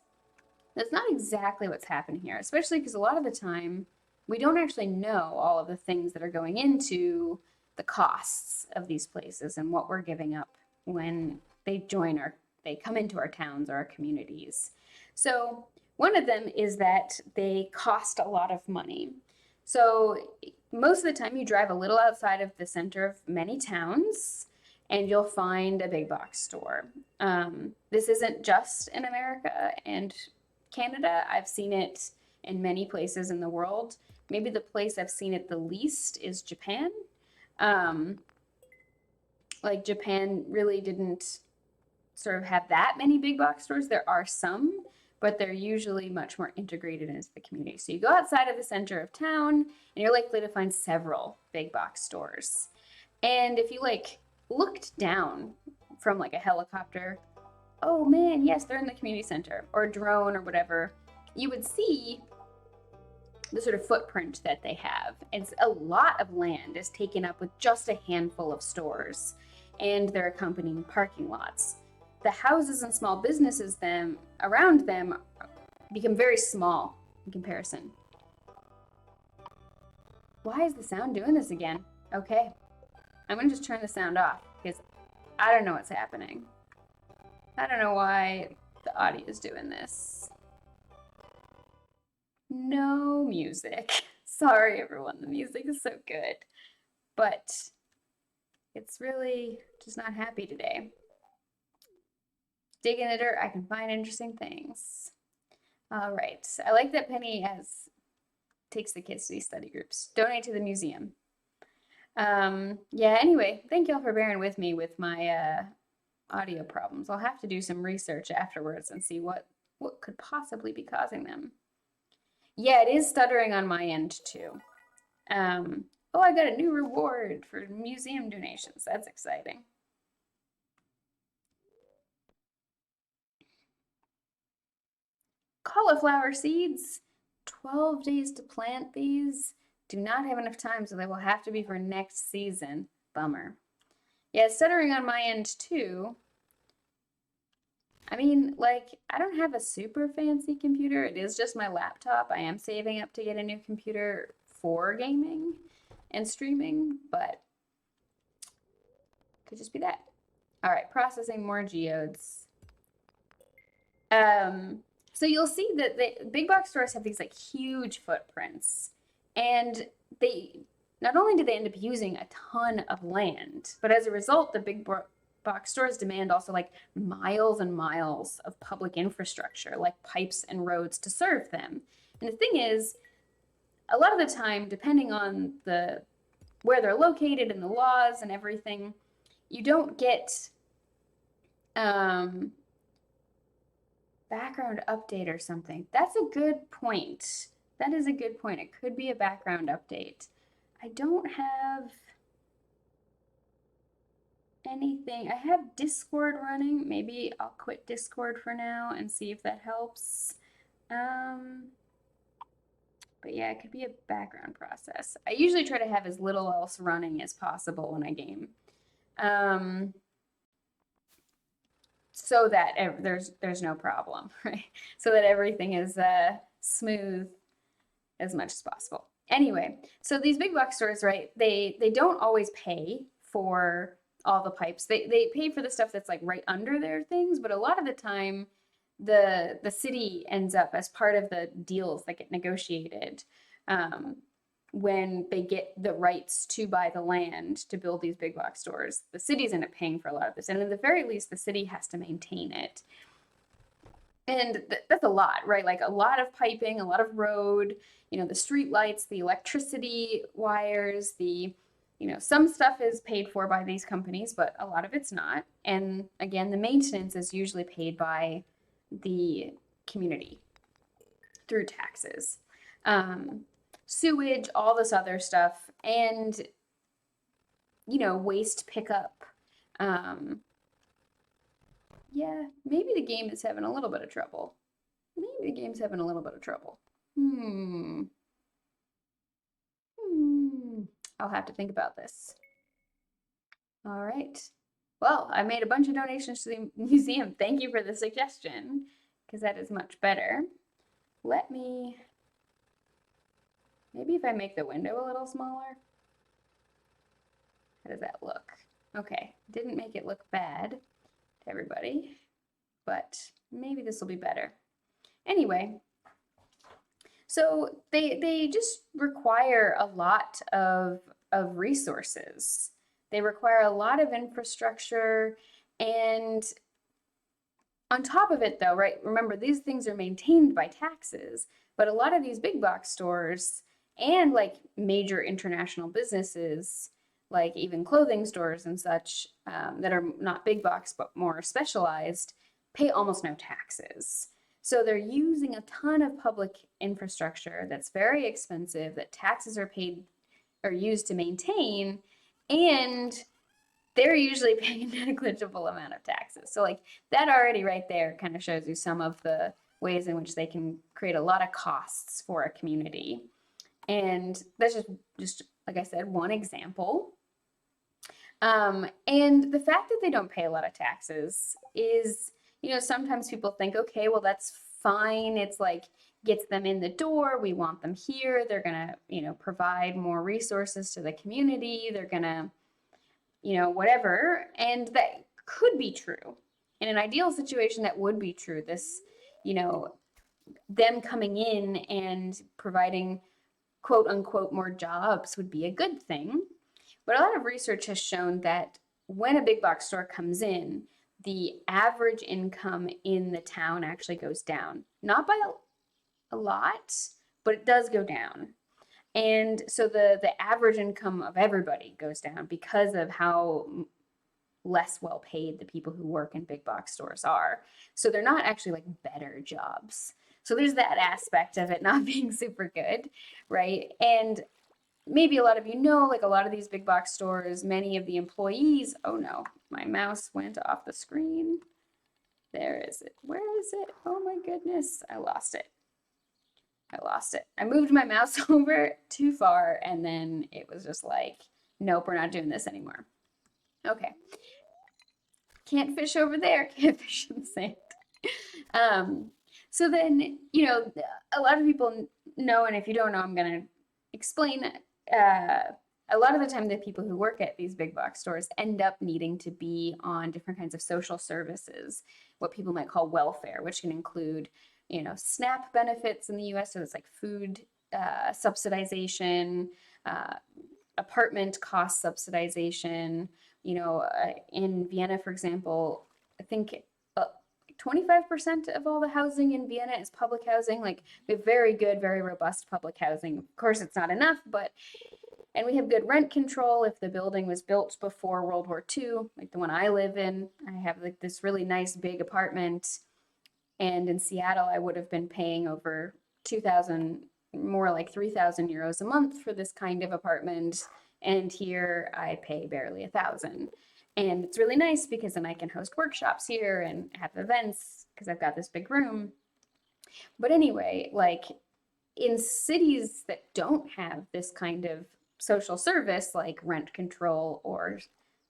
Speaker 1: That's not exactly what's happening here, especially because a lot of the time we don't actually know all of the things that are going into the costs of these places and what we're giving up when they come into our towns or our communities. So one of them is that they cost a lot of money. So most of the time you drive a little outside of the center of many towns and you'll find a big box store. This isn't just in America and Canada. I've seen it in many places in the world. Maybe the place I've seen it the least is Japan. Um, like Japan really didn't sort of have that many big box stores. There are some, but they're usually much more integrated into the community. So you go outside of the center of town and you're likely to find several big box stores. And if you like looked down from like a helicopter, oh man, yes, they're in the community center, or a drone or whatever, you would see the sort of footprint that they have. It's a lot of land is taken up with just a handful of stores and their accompanying parking lots. The houses and small businesses around them become very small in comparison. Why is the sound doing this again? Okay, I'm gonna just turn the sound off because I don't know what's happening. I don't know why the audio is doing this. No music. Sorry, everyone. The music is so good, but it's really just not happy today. Dig in the dirt, I can find interesting things. All right. I like that Penny takes the kids to these study groups. Donate to the museum. Yeah, anyway, thank y'all for bearing with me with my audio problems. I'll have to do some research afterwards and see what could possibly be causing them. Yeah, it is stuttering on my end too. Oh, I got a new reward for museum donations. That's exciting. Cauliflower seeds. 12 days to plant these. Do not have enough time, so they will have to be for next season. Bummer. Yeah, it's stuttering on my end too. I mean, like, I don't have a super fancy computer. It is just my laptop. I am saving up to get a new computer for gaming and streaming, but could just be that. All right, processing more geodes. So you'll see that the big box stores have these like huge footprints, and they not only do they end up using a ton of land, but as a result, the big box stores demand also like miles and miles of public infrastructure, like pipes and roads to serve them. And the thing is, a lot of the time, depending on where they're located and the laws and everything, you don't get background update or something. That's a good point. That is a good point. It could be a background update. I don't have anything. I have Discord running. Maybe I'll quit Discord for now and see if that helps. But yeah, it could be a background process. I usually try to have as little else running as possible when I game. So that there's no problem, right? So that everything is smooth as much as possible. Anyway, so these big box stores, right? They don't always pay for all the pipes. They pay for the stuff that's like right under their things, but a lot of the time, the city ends up as part of the deals that get negotiated. when they get the rights to buy the land to build these big box stores, the cities end up paying for a lot of this. And at the very least, the city has to maintain it. And that's a lot, right? Like a lot of piping, a lot of road, the street lights, the electricity wires, some stuff is paid for by these companies, but a lot of it's not. And again, the maintenance is usually paid by the community through taxes. Sewage, all this other stuff, and waste pickup. Yeah, maybe the game is having a little bit of trouble. Maybe the game's having a little bit of trouble. I'll have to think about this. All right. Well, I made a bunch of donations to the museum. Thank you for the suggestion, because that is much better. Maybe if I make the window a little smaller. How does that look? Okay, didn't make it look bad to everybody, but maybe this will be better. Anyway, so they just require a lot of resources. They require a lot of infrastructure, and on top of it though, right, remember these things are maintained by taxes, but a lot of these big box stores and like major international businesses, like even clothing stores and such, that are not big box but more specialized, pay almost no taxes. So they're using a ton of public infrastructure that's very expensive, that taxes are paid or used to maintain, and they're usually paying a negligible amount of taxes. So like that already right there kind of shows you some of the ways in which they can create a lot of costs for a community. And that's just like I said, one example. And the fact that they don't pay a lot of taxes is, sometimes people think, okay, well, that's fine. It's like gets them in the door. We want them here. They're going to, provide more resources to the community. They're going to, whatever. And that could be true. In an ideal situation, that would be true. This, them coming in and providing quote unquote more jobs would be a good thing. But a lot of research has shown that when a big box store comes in, the average income in the town actually goes down. Not by a lot, but it does go down. And so the average income of everybody goes down because of how less well paid the people who work in big box stores are. So they're not actually like better jobs. So there's that aspect of it not being super good, right? And maybe a lot of like a lot of these big box stores, many of the employees, oh no, my mouse went off the screen. There is it. Where is it? Oh my goodness, I lost it. I moved my mouse over too far, and then it was just like, nope, we're not doing this anymore. Okay. Can't fish over there, can't fish in the sand. So then, a lot of people know, and if you don't know, I'm going to explain. A lot of the time, the people who work at these big box stores end up needing to be on different kinds of social services, what people might call welfare, which can include, SNAP benefits in the US. So it's like food subsidization, apartment cost subsidization. In Vienna, for example, I think 25% of all the housing in Vienna is public housing. Like we have very good, very robust public housing. Of course, it's not enough, and we have good rent control. If the building was built before World War II, like the one I live in, I have like this really nice big apartment. And in Seattle, I would have been paying over 2,000, more like 3,000 euros a month for this kind of apartment. And here I pay barely 1,000. And it's really nice because then I can host workshops here and have events because I've got this big room. But anyway, like in cities that don't have this kind of social service, like rent control or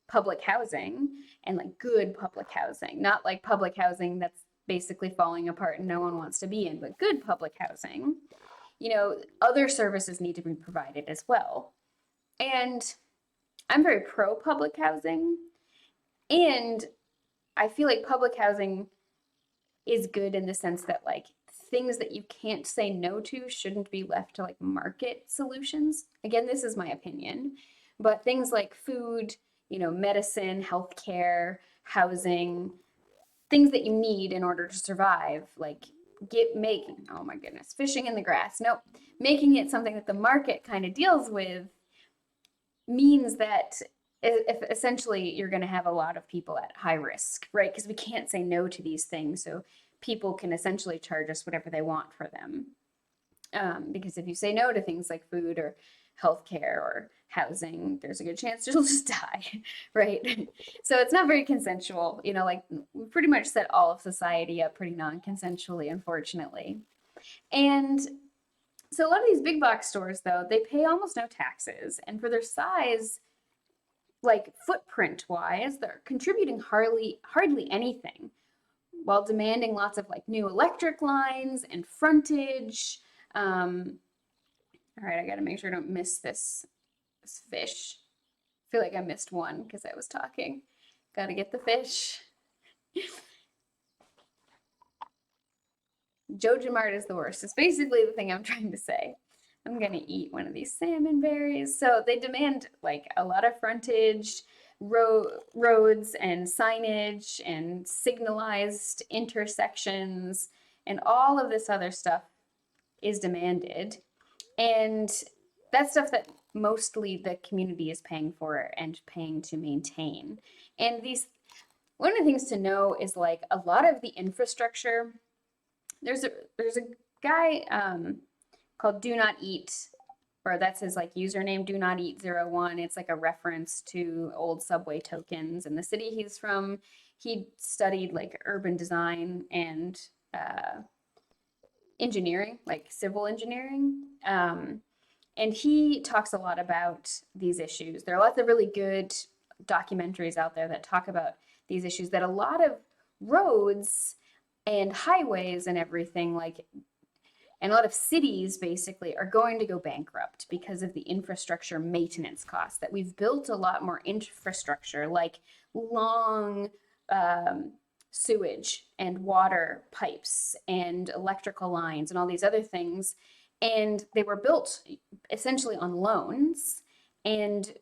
Speaker 1: public housing, and like good public housing, not like public housing that's basically falling apart and no one wants to be in, but good public housing, other services need to be provided as well. And I'm very pro public housing, and I feel like public housing is good in the sense that like things that you can't say no to shouldn't be left to like market solutions. Again, this is my opinion, but things like food, medicine, healthcare, housing, things that you need in order to survive, like making, oh my goodness, fishing in the grass. Nope. Making it something that the market kind of deals with means that if essentially you're going to have a lot of people at high risk, right? Because we can't say no to these things. So people can essentially charge us whatever they want for them. Because if you say no to things like food or healthcare or housing, there's a good chance you'll just die, right? So it's not very consensual. Like we pretty much set all of society up pretty non-consensually, unfortunately. And so a lot of these big box stores, though, they pay almost no taxes, and for their size, like footprint wise, they're contributing hardly anything, while demanding lots of like new electric lines and frontage. All right, I gotta make sure I don't miss this fish. I feel like I missed one because I was talking. Gotta get the fish. Joja Mart is the worst. It's basically the thing I'm trying to say. I'm gonna eat one of these salmon berries. So they demand like a lot of frontage, roads and signage and signalized intersections and all of this other stuff is demanded. And that's stuff that mostly the community is paying for and paying to maintain. And one of the things to know is like a lot of the infrastructure. There's a guy called Do Not Eat, or that's his like username, Do Not Eat 01. It's like a reference to old subway tokens. And the city he's from, he studied like urban design and engineering, like civil engineering. And he talks a lot about these issues. There are lots of really good documentaries out there that talk about these issues, that a lot of roads and highways and everything, like, and a lot of cities basically are going to go bankrupt because of the infrastructure maintenance costs, that we've built a lot more infrastructure, like long sewage and water pipes and electrical lines and all these other things. And they were built essentially on loans, and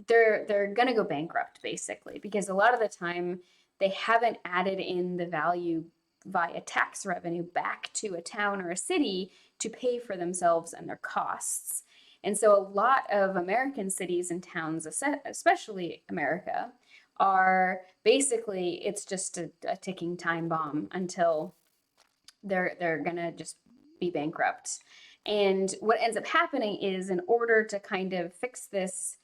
Speaker 1: they're going to go bankrupt basically because a lot of the time they haven't added in the value via tax revenue back to a town or a city to pay for themselves and their costs. And so a lot of American cities and towns, especially America, are basically, it's just a ticking time bomb until they're gonna just be bankrupt. And what ends up happening is, in order to kind of fix this,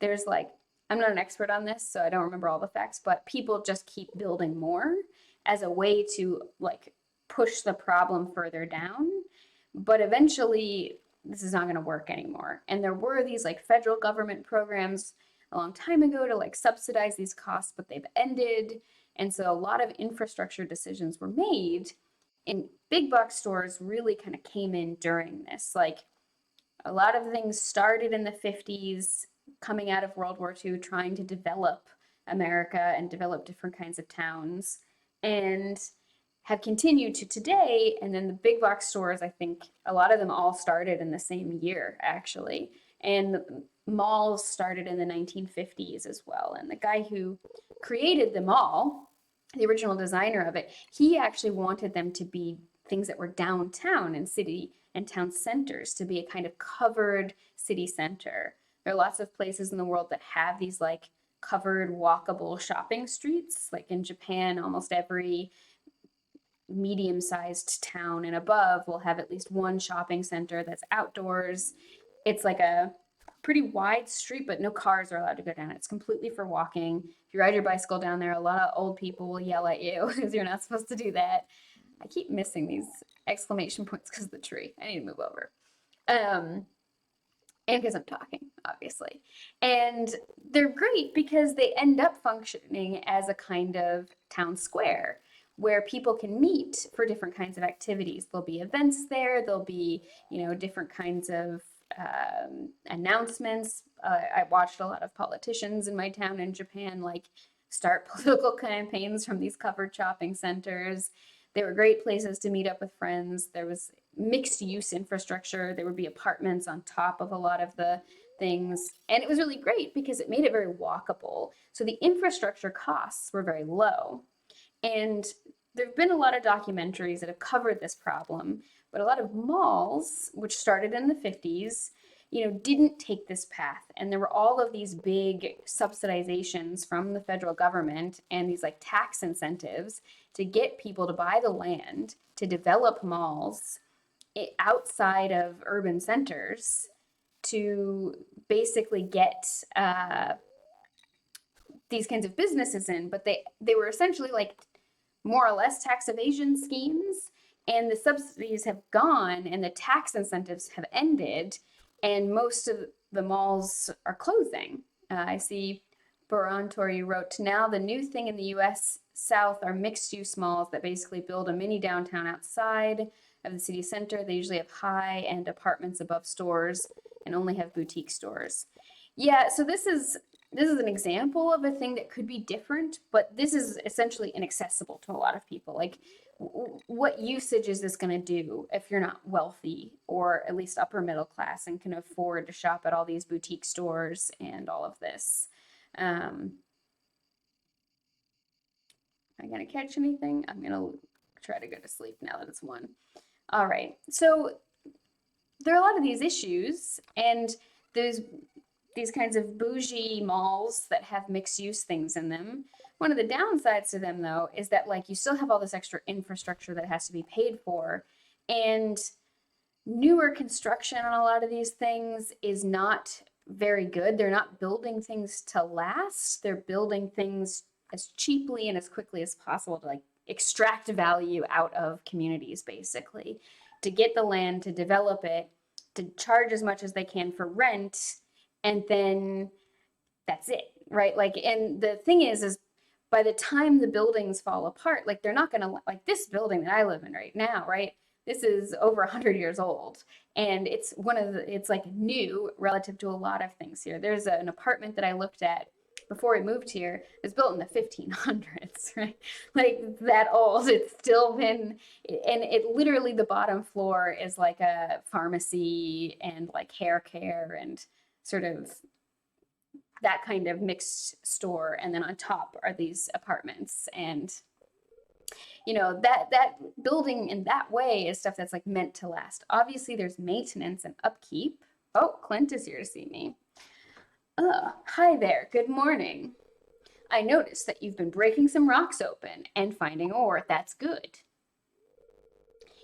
Speaker 1: there's like, I'm not an expert on this, so I don't remember all the facts, but people just keep building more as a way to like push the problem further down. But eventually, this is not going to work anymore. And there were these like federal government programs a long time ago to like subsidize these costs, but they've ended. And so a lot of infrastructure decisions were made, and big box stores really kind of came in during this. Like a lot of things started in the 50s, coming out of World War II, trying to develop America and develop different kinds of towns, and have continued to today. And then the big box stores, I think a lot of them all started in the same year, actually. And the malls started in the 1950s as well. And the guy who created the mall, the original designer of it, he actually wanted them to be things that were downtown and city and town centers, to be a kind of covered city center. There are lots of places in the world that have these like covered walkable shopping streets. Like in Japan, almost every medium-sized town and above will have at least one shopping center that's outdoors. It's like a pretty wide street, but no cars are allowed to go down. It's completely for walking. If you ride your bicycle down there, a lot of old people will yell at you because you're not supposed to do that. I keep missing these exclamation points because of the tree. I need to move over. And because I'm talking, obviously. And they're great because they end up functioning as a kind of town square where people can meet for different kinds of activities. There'll be events there. There'll be, different kinds of announcements. I watched a lot of politicians in my town in Japan, like start political campaigns from these covered shopping centers. They were great places to meet up with friends. There was mixed use infrastructure. There would be apartments on top of a lot of the things. And it was really great because it made it very walkable. So the infrastructure costs were very low. And there have been a lot of documentaries that have covered this problem, but a lot of malls, which started in the 50s, didn't take this path. And there were all of these big subsidizations from the federal government and these like tax incentives to get people to buy the land to develop malls outside of urban centers to basically get these kinds of businesses in. But they were essentially like more or less tax evasion schemes, and the subsidies have gone and the tax incentives have ended, and most of the malls are closing. I see Barantori wrote, now the new thing in the US South are mixed use malls that basically build a mini downtown outside of the city center. They usually have high end apartments above stores and only have boutique stores. Yeah, so this is an example of a thing that could be different, but this is essentially inaccessible to a lot of people. Like, what usage is this going to do if you're not wealthy or at least upper middle class and can afford to shop at all these boutique stores and all of this? Am I going to catch anything? I'm going to try to go to sleep now that it's 1. All right. So there are a lot of these issues, and there's these kinds of bougie malls that have mixed use things in them. One of the downsides to them, though, is that like you still have all this extra infrastructure that has to be paid for, and newer construction on a lot of these things is not very good. They're not building things to last. They're building things as cheaply and as quickly as possible to like extract value out of communities, basically, to get the land, to develop it, to charge as much as they can for rent, and then that's it, right? Like, and the thing is by the time the buildings fall apart, like they're not gonna, like this building that I live in right now, right? This is over 100 years old, and it's it's like new relative to a lot of things here. There's an apartment that I looked at before we moved here. It was built in the 1500s, right? Like that old. It's still been, and it literally, the bottom floor is like a pharmacy and like hair care and sort of that kind of mixed store, and then on top are these apartments. And that building in that way is stuff that's like meant to last. Obviously there's maintenance and upkeep. Oh, Clint is here to see me. Hi there, good morning. I noticed that you've been breaking some rocks open and finding ore. That's good.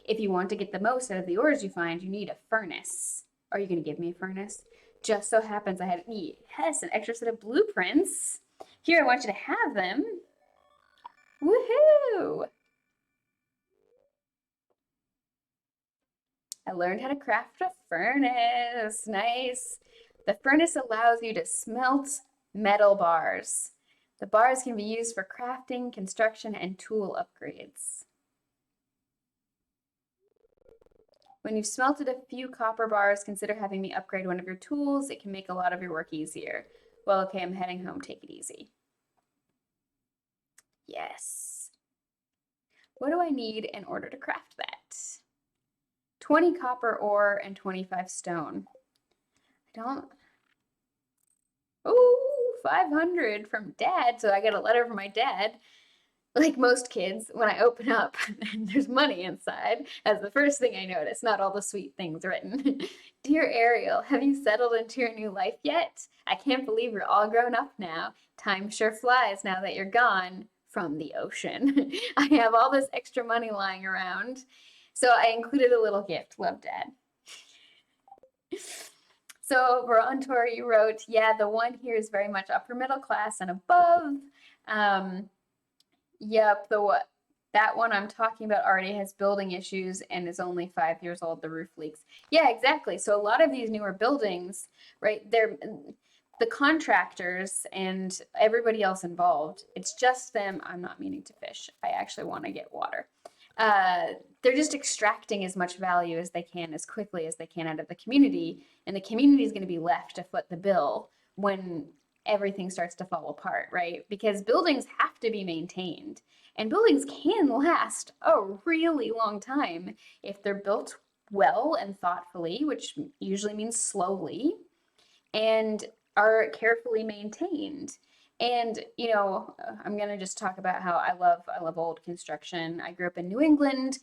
Speaker 1: If you want to get the most out of the ores you find, you need a furnace. Are you going to give me a furnace? Just so happens I had an extra set of blueprints. Here, I want you to have them. Woohoo! I learned how to craft a furnace. Nice. The furnace allows you to smelt metal bars. The bars can be used for crafting, construction, and tool upgrades. When you've smelted a few copper bars, consider having me upgrade one of your tools. It can make a lot of your work easier. Well, okay, I'm heading home. Take it easy. Yes. What do I need in order to craft that? 20 copper ore and 25 stone. Oh, 500 from Dad. So I got a letter from my dad. Like most kids, when I open up and there's money inside, that's the first thing I notice, not all the sweet things written. Dear Ariel, have you settled into your new life yet? I can't believe you're all grown up now. Time sure flies now that you're gone from the ocean. I have all this extra money lying around. So I included a little gift. Love, Dad. So Verontori wrote, yeah, the one here is very much upper middle class and above. Yep, that one I'm talking about already has building issues and is only 5 years old. The roof leaks. Yeah, exactly. So a lot of these newer buildings, right, they're the contractors and everybody else involved. It's just them. I'm not meaning to fish. I actually want to get water. They're just extracting as much value as they can, as quickly as they can out of the community, and the community is going to be left to foot the bill when everything starts to fall apart, right? Because buildings have to be maintained, and buildings can last a really long time if they're built well and thoughtfully, which usually means slowly, and are carefully maintained. And I'm gonna just talk about how I love old construction. I grew up in New England,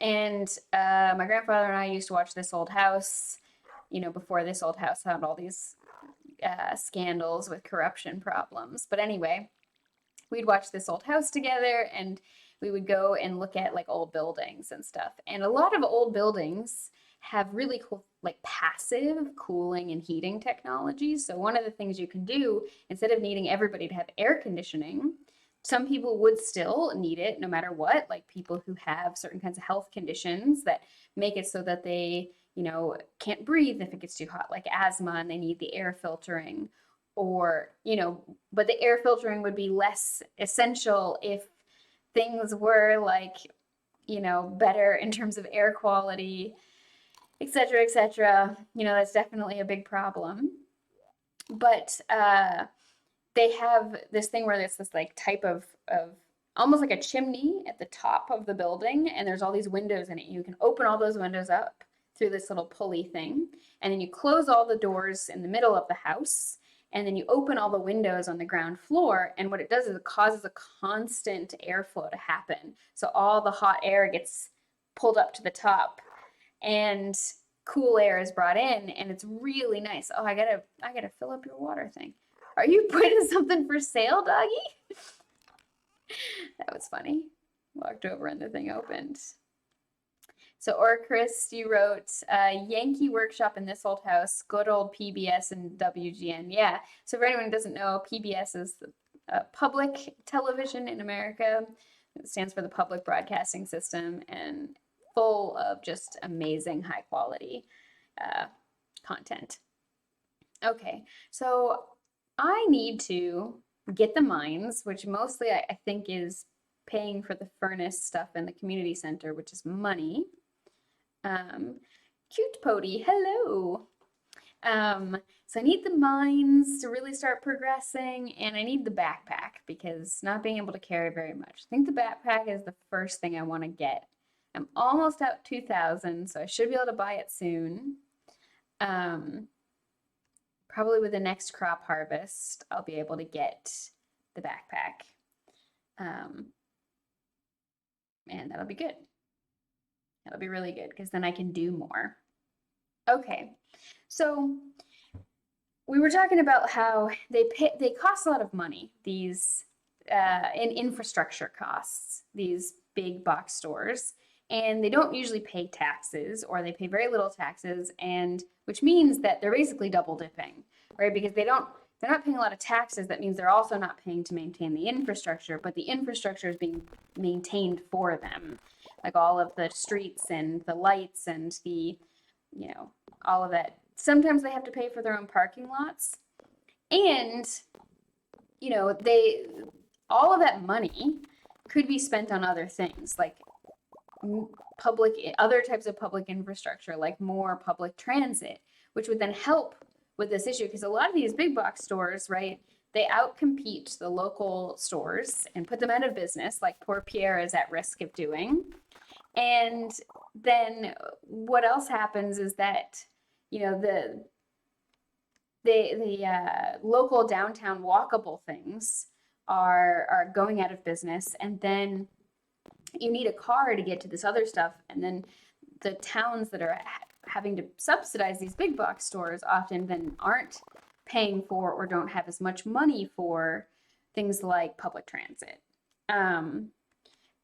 Speaker 1: and my grandfather and I used to watch This Old House. Before This Old House had all these scandals with corruption problems. But anyway, we'd watch This Old House together, and we would go and look at like old buildings and stuff. And a lot of old buildings have really cool like passive cooling and heating technologies. So one of the things you can do, instead of needing everybody to have air conditioning, some people would still need it no matter what, like people who have certain kinds of health conditions that make it so that they can't breathe if it gets too hot, like asthma, and they need the air filtering. Or but the air filtering would be less essential if things were like better in terms of air quality, etc., etc. That's definitely a big problem. But they have this thing where there's this like type of almost like a chimney at the top of the building, and there's all these windows in it. You can open all those windows up through this little pulley thing, and then you close all the doors in the middle of the house, and then you open all the windows on the ground floor, and what it does is it causes a constant airflow to happen. So all the hot air gets pulled up to the top, and cool air is brought in, and it's really nice. Oh, I gotta fill up your water thing. Are you putting something for sale, doggy? That was funny. Walked over and the thing opened. So, or Chris, you wrote Yankee Workshop in This Old House, good old PBS and WGN. Yeah. So, for anyone who doesn't know, PBS is the public television in America. It stands for the Public Broadcasting System, and full of just amazing high quality content. Okay, so I need to get the mines, which mostly I think is paying for the furnace stuff in the community center, which is money. Cute Pody, hello. So I need the mines to really start progressing, and I need the backpack because not being able to carry very much. I think the backpack is the first thing I want to get. I'm almost out 2,000, so I should be able to buy it soon. Probably with the next crop harvest, I'll be able to get the backpack. And that'll be good. That'll be really good because then I can do more. Okay, so we were talking about how they cost a lot of money, these in infrastructure costs, these big box stores, and they don't usually pay taxes, or they pay very little taxes, and which means that they're basically double dipping, right? Because they're not paying a lot of taxes. That means they're also not paying to maintain the infrastructure, but the infrastructure is being maintained for them, like all of the streets and the lights and the all of that. Sometimes they have to pay for their own parking lots, and they all of that money could be spent on other things, like other types of public infrastructure, like more public transit, which would then help with this issue, because a lot of these big box stores, right, they outcompete the local stores and put them out of business, like poor Pierre is at risk of doing. And then what else happens is that the local downtown walkable things are going out of business, and then you need a car to get to this other stuff, and then the towns that are having to subsidize these big box stores often then aren't paying for or don't have as much money for things like public transit.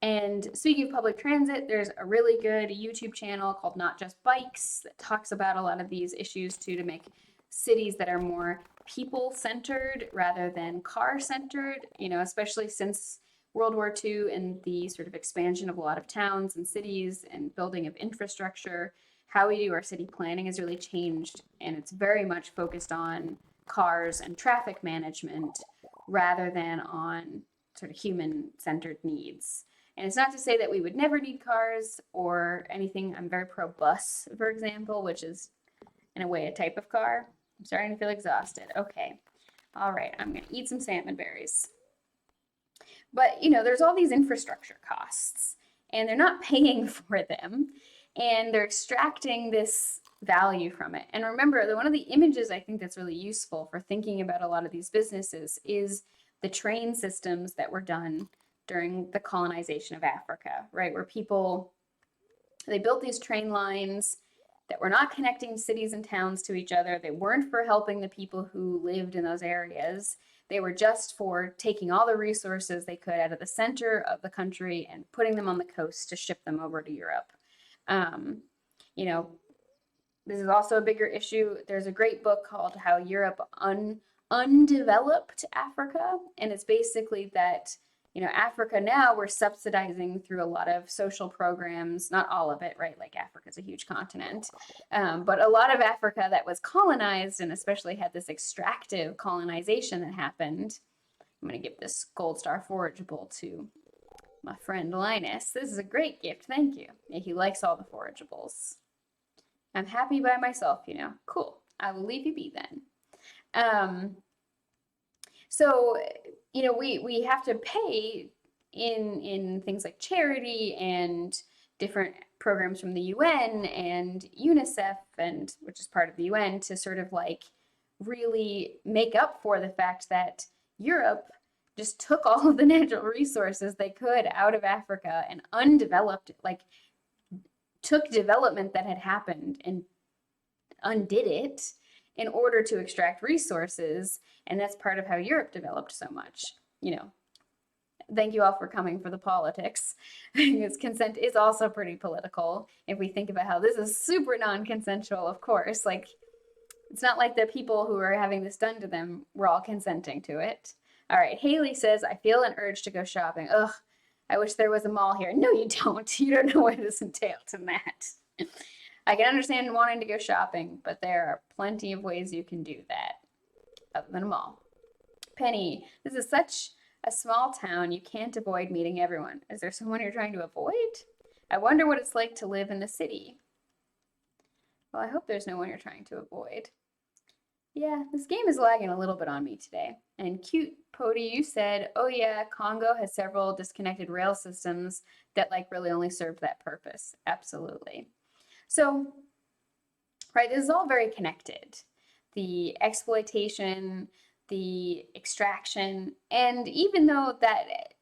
Speaker 1: And speaking of public transit, there's a really good YouTube channel called Not Just Bikes that talks about a lot of these issues too, to make cities that are more people-centered rather than car-centered, especially since World War II and the sort of expansion of a lot of towns and cities and building of infrastructure. How we do our city planning has really changed, and it's very much focused on cars and traffic management rather than on sort of human-centered needs. And it's not to say that we would never need cars or anything. I'm very pro bus, for example, which is in a way a type of car. I'm starting to feel exhausted. Okay. All right, I'm gonna eat some salmon berries. But you know, there's all these infrastructure costs, and they're not paying for them, and they're extracting this value from it. And remember that one of the images I think that's really useful for thinking about a lot of these businesses is the train systems that were done during the colonization of Africa, right? Where people they built these train lines that were not connecting cities and towns to each other. They weren't for helping the people who lived in those areas. They were just for taking all the resources they could out of the center of the country and putting them on the coast to ship them over to Europe. Um, you know, this is also a bigger issue. There's a great book called How Europe Undeveloped Africa, and it's basically that you know Africa now we're subsidizing through a lot of social programs, not all of it, right? Like Africa's a huge continent, but a lot of Africa that was colonized and especially had this extractive colonization that happened. I'm going to give this gold star forageable to my friend Linus. This is a great gift, thank you. Yeah, he likes all the forageables. I'm happy by myself, you know. Cool. I will leave you be then. So, you know, we have to pay in things like charity and different programs from the UN and UNICEF and which is part of the UN to sort of like really make up for the fact that Europe just took all of the natural resources they could out of Africa and undeveloped like took development that had happened and undid it in order to extract resources. And that's part of how Europe developed so much. You know, thank you all for coming for the politics because consent is also pretty political. If we think about how this is super non-consensual, of course, like it's not like the people who are having this done to them were all consenting to it. All right, Haley says, I feel an urge to go shopping. Ugh, I wish there was a mall here. No, you don't. You don't know what this entails in that. I can understand wanting to go shopping, but there are plenty of ways you can do that other than a mall. Penny, this is such a small town, you can't avoid meeting everyone. Is there someone you're trying to avoid? I wonder what it's like to live in the city. Well, I hope there's no one you're trying to avoid. Yeah, this game is lagging a little bit on me today. And cute Pody, you said, oh yeah, Congo has several disconnected rail systems that like really only serve that purpose. Absolutely. So, right, this is all very connected. The exploitation, the extraction, and even though that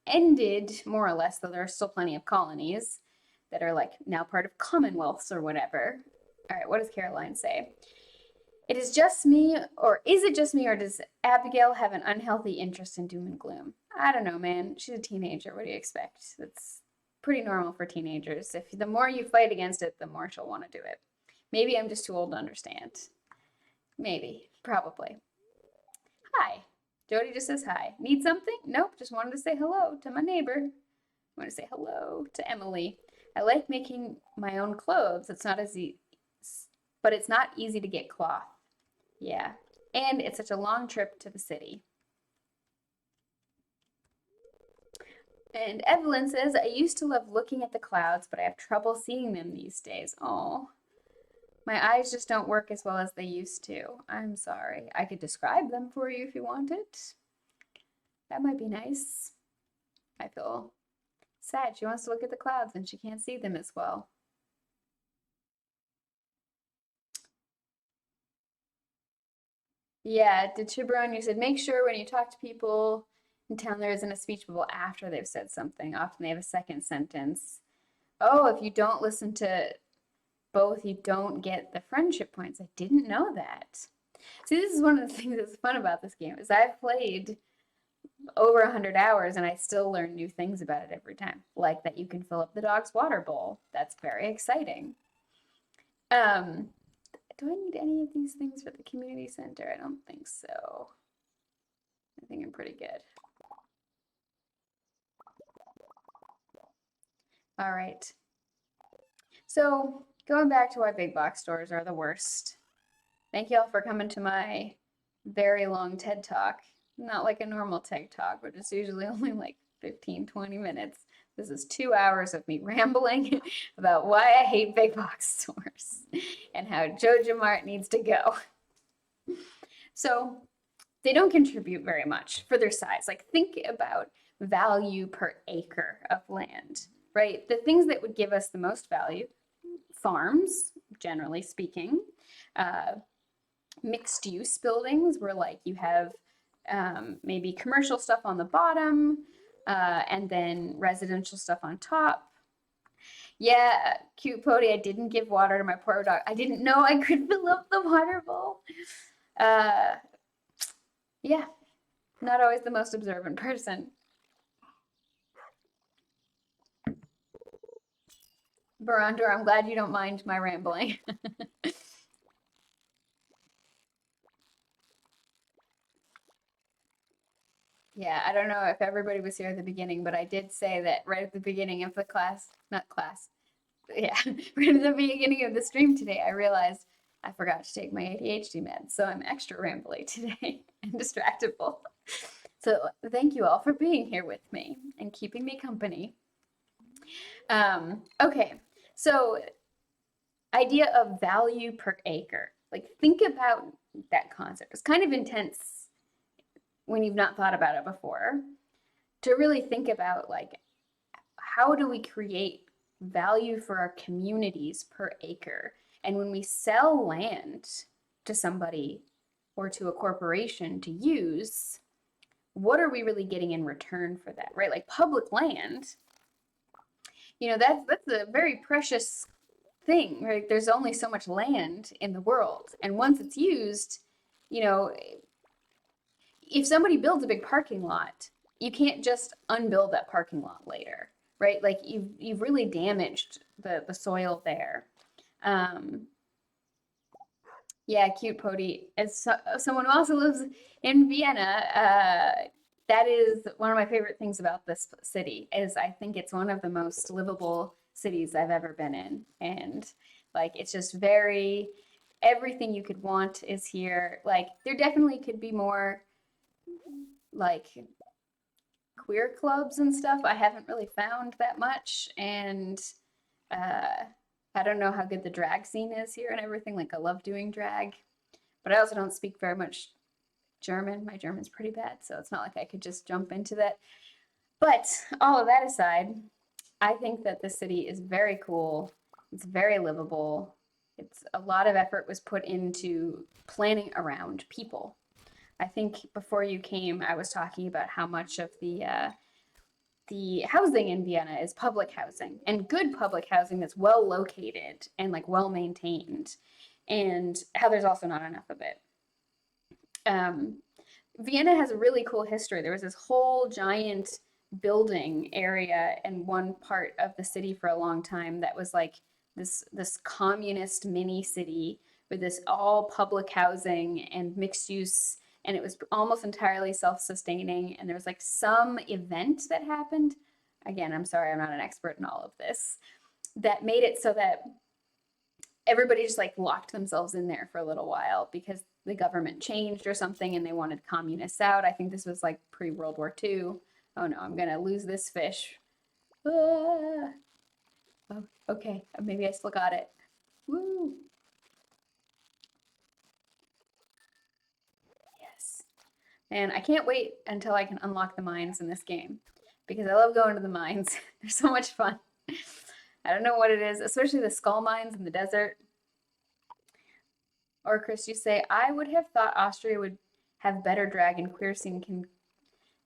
Speaker 1: ended more or less, though there are still plenty of colonies that are like now part of commonwealths or whatever. All right, what does Caroline say? It is just me, or is it just me, or does Abigail have an unhealthy interest in doom and gloom? I don't know, man. She's a teenager. What do you expect? That's pretty normal for teenagers. If the more you fight against it, the more she'll want to do it. Maybe I'm just too old to understand. Maybe, probably. Hi. Jody just says hi. Need something? Nope, just wanted to say hello to my neighbor. I want to say hello to Emily. I like making my own clothes. It's not as easy, but it's not easy to get cloth. Yeah, and it's such a long trip to the city. And Evelyn says, I used to love looking at the clouds, but I have trouble seeing them these days. Oh, my eyes just don't work as well as they used to. I'm sorry. I could describe them for you if you wanted. That might be nice. I feel sad. She wants to look at the clouds and she can't see them as well. Yeah, to Chibaron, you said make sure when you talk to people in town there isn't a speech bubble after they've said something. Often they have a second sentence. Oh, if you don't listen to both, you don't get the friendship points. I didn't know that. See, this is one of the things that's fun about this game is I've played over 100 hours and I still learn new things about it every time. Like that you can fill up the dog's water bowl. That's very exciting. Do I need any of these things for the community center? I don't think so. I think I'm pretty good. All right. So going back to why big box stores are the worst. Thank you all for coming to my very long TED Talk. Not like a normal TED Talk, which is usually only like 15, 20 minutes. This is 2 hours of me rambling about why I hate big box stores and how Joja Mart needs to go. So they don't contribute very much for their size. Like, think about value per acre of land, right? The things that would give us the most value, farms, generally speaking, uh, mixed use buildings where like you have maybe commercial stuff on the bottom and then residential stuff on top. Yeah, cute Pody, I didn't give water to my poor dog. I didn't know I could fill up the water bowl. Uh, yeah, not always the most observant person. Barandor, I'm glad you don't mind my rambling. Yeah, I don't know if everybody was here at the beginning, but I did say that right at the beginning of the class, not class, yeah, right at the beginning of the stream today, I realized I forgot to take my ADHD meds, so I'm extra rambly today and distractible. So thank you all for being here with me and keeping me company. Okay, so idea of value per acre. Like think about that concept. It's kind of intense when you've not thought about it before. To really think about like how do we create value for our communities per acre? And when we sell land to somebody or to a corporation to use, what are we really getting in return for that, right? Like public land, that's a very precious thing, right? There's only so much land in the world, and once it's used, you know, if somebody builds a big parking lot, you can't just unbuild that parking lot later, right? Like you've really damaged the soil there. Um, yeah, cute Pody. As someone who also lives in Vienna, that is one of my favorite things about this city. Is I think it's one of the most livable cities I've ever been in, and like it's just very everything you could want is here. Like there definitely could be more like queer clubs and stuff. I haven't really found that much, and uh, I don't know how good the drag scene is here and everything. Like I love doing drag, but I also don't speak very much German. My German's pretty bad, so it's not like I could just jump into that. But all of that aside, I think that the city is very cool. It's very livable. It's a lot of effort was put into planning around people. I think before you came, I was talking about how much of the housing in Vienna is public housing and good public housing that's well located and like well maintained, and how there's also not enough of it. Um, Vienna has a really cool history. There was this whole giant building area in one part of the city for a long time that was like this communist mini city with this all public housing and mixed use, and it was almost entirely self-sustaining, and there was like some event that happened. Again, I'm sorry, I'm not an expert in all of this, that made it so that everybody just like locked themselves in there for a little while because the government changed or something and they wanted communists out. I think this was like pre-World War II. Oh no, I'm gonna lose this fish. Ah. Oh, okay, maybe I still got it. Woo! Yes. And I can't wait until I can unlock the mines in this game because I love going to the mines. They're so much fun. I don't know what it is, especially the skull mines in the desert. Or Chris, you say, I would have thought Austria would have better drag and queer scene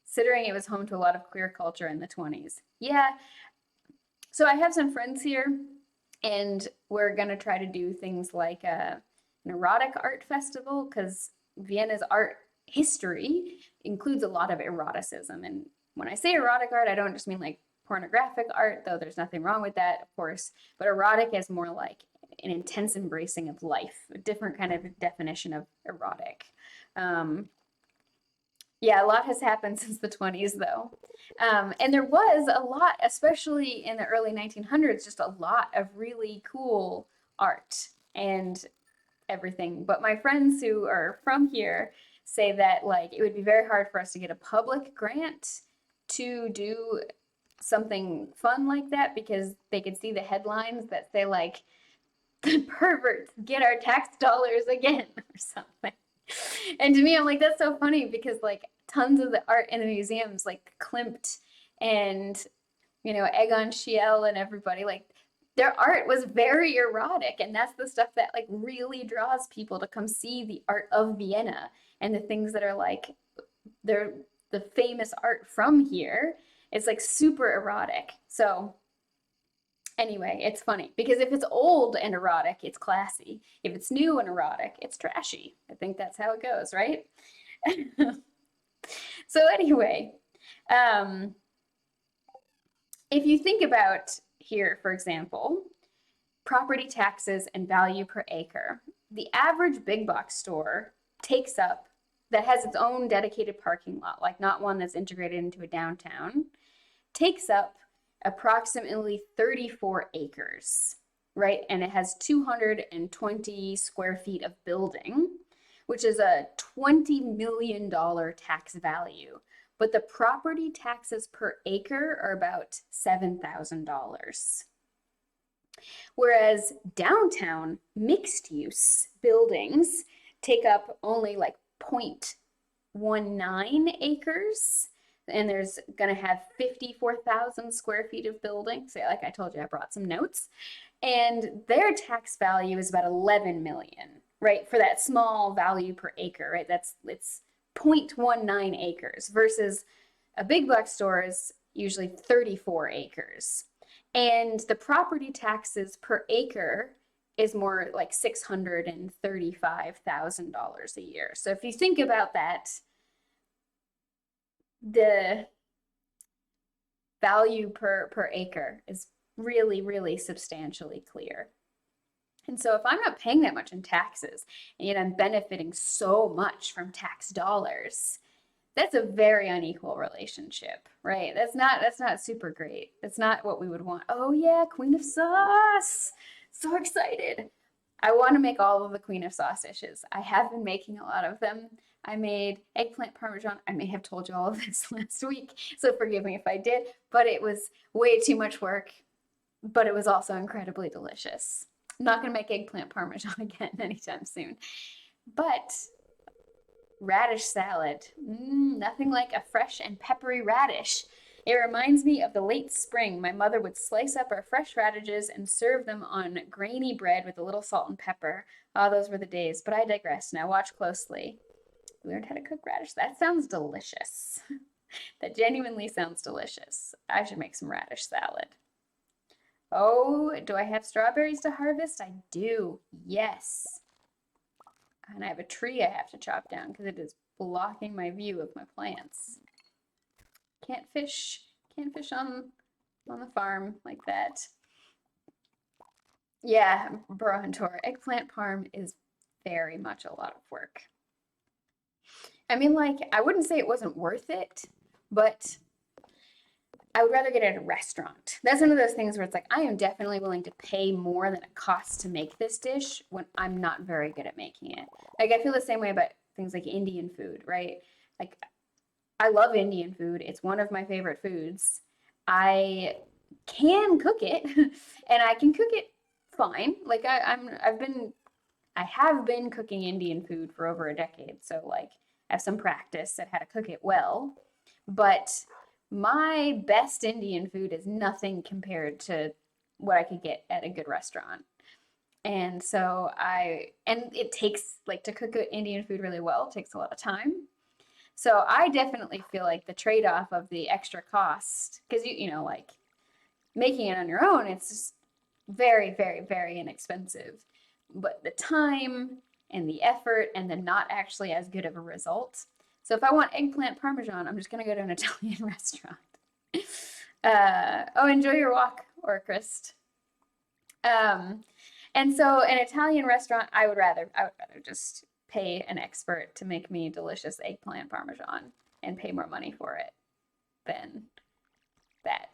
Speaker 1: considering it was home to a lot of queer culture in the 20s. Yeah, so I have some friends here, and we're gonna try to do things like an erotic art festival because Vienna's art history includes a lot of eroticism. And when I say erotic art, I don't just mean like pornographic art, though there's nothing wrong with that, of course, but erotic is more like an intense embracing of life, a different kind of definition of erotic. Um, yeah, a lot has happened since the 20s, though. And there was a lot, especially in the early 1900s, just a lot of really cool art and everything. But my friends who are from here say that like it would be very hard for us to get a public grant to do something fun like that because they could see the headlines that say like the perverts get our tax dollars again or something. And to me, I'm like, that's so funny because like tons of the art in the museums, like Klimt and Egon Schiele and everybody, like their art was very erotic, and that's the stuff that like really draws people to come see the art of Vienna and the things that are like they're the famous art from here. It's like super erotic. So anyway, it's funny because if it's old and erotic, it's classy. If it's new and erotic, it's trashy. I think that's how it goes, right? So anyway, um, if you think about here, for example, property taxes and value per acre, the average big box store takes up that has its own dedicated parking lot, like not one that's integrated into a downtown, takes up approximately 34 acres, right? And it has 220 square feet of building, which is a $20 million tax value. But the property taxes per acre are about $7,000. Whereas downtown mixed use buildings take up only like 0.19 acres, and there's going to have 54,000 square feet of building. So like I told you, I brought some notes, and their tax value is about 11 million, right? For that small value per acre, right? It's 0.19 acres versus a big box store is usually 34 acres. And the property taxes per acre is more like $635,000 a year. So if you think about that, the value per acre is really, really substantially clear. And so if I'm not paying that much in taxes, and yet I'm benefiting so much from tax dollars, that's a very unequal relationship, right? That's not super great. That's not what we would want. Oh yeah, Queen of Sauce. So excited. I want to make all of the Queen of Sauce dishes. I have been making a lot of them. I made eggplant parmesan. I may have told you all of this last week, so forgive me if I did, but it was way too much work, but it was also incredibly delicious. I'm not going to make eggplant parmesan again anytime soon. But radish salad. Nothing like a fresh and peppery radish. It reminds me of the late spring. My mother would slice up our fresh radishes and serve them on grainy bread with a little salt and pepper. Ah, those were the days. But I digress. Now watch closely. We learned how to cook radish. That sounds delicious. That genuinely sounds delicious. I should make some radish salad. Oh, do I have strawberries to harvest? I do. Yes. And I have a tree I have to chop down because it is blocking my view of my plants. Can't fish on the farm like that. Yeah, Brohantor. Eggplant parm is very much a lot of work. I mean, like, I wouldn't say it wasn't worth it, but I would rather get it at a restaurant. That's one of those things where it's like, I am definitely willing to pay more than it costs to make this dish when I'm not very good at making it. Like, I feel the same way about things like Indian food, right? Like, I love Indian food. It's one of my favorite foods. I can cook it, and I can cook it fine. Like, I have been cooking Indian food for over a decade, so like, I have some practice at how to cook it well. But my best Indian food is nothing compared to what I could get at a good restaurant. And so and it takes, like, to cook Indian food really well, it takes a lot of time. So I definitely feel like the trade-off of the extra cost, because like making it on your own, it's just very, very, very inexpensive. But the time and the effort and the not actually as good of a result. So if I want eggplant parmesan, I'm just gonna go to an Italian restaurant. Oh, enjoy your walk, Orcrist. And so an Italian restaurant, I would rather just pay an expert to make me delicious eggplant parmesan and pay more money for it than that.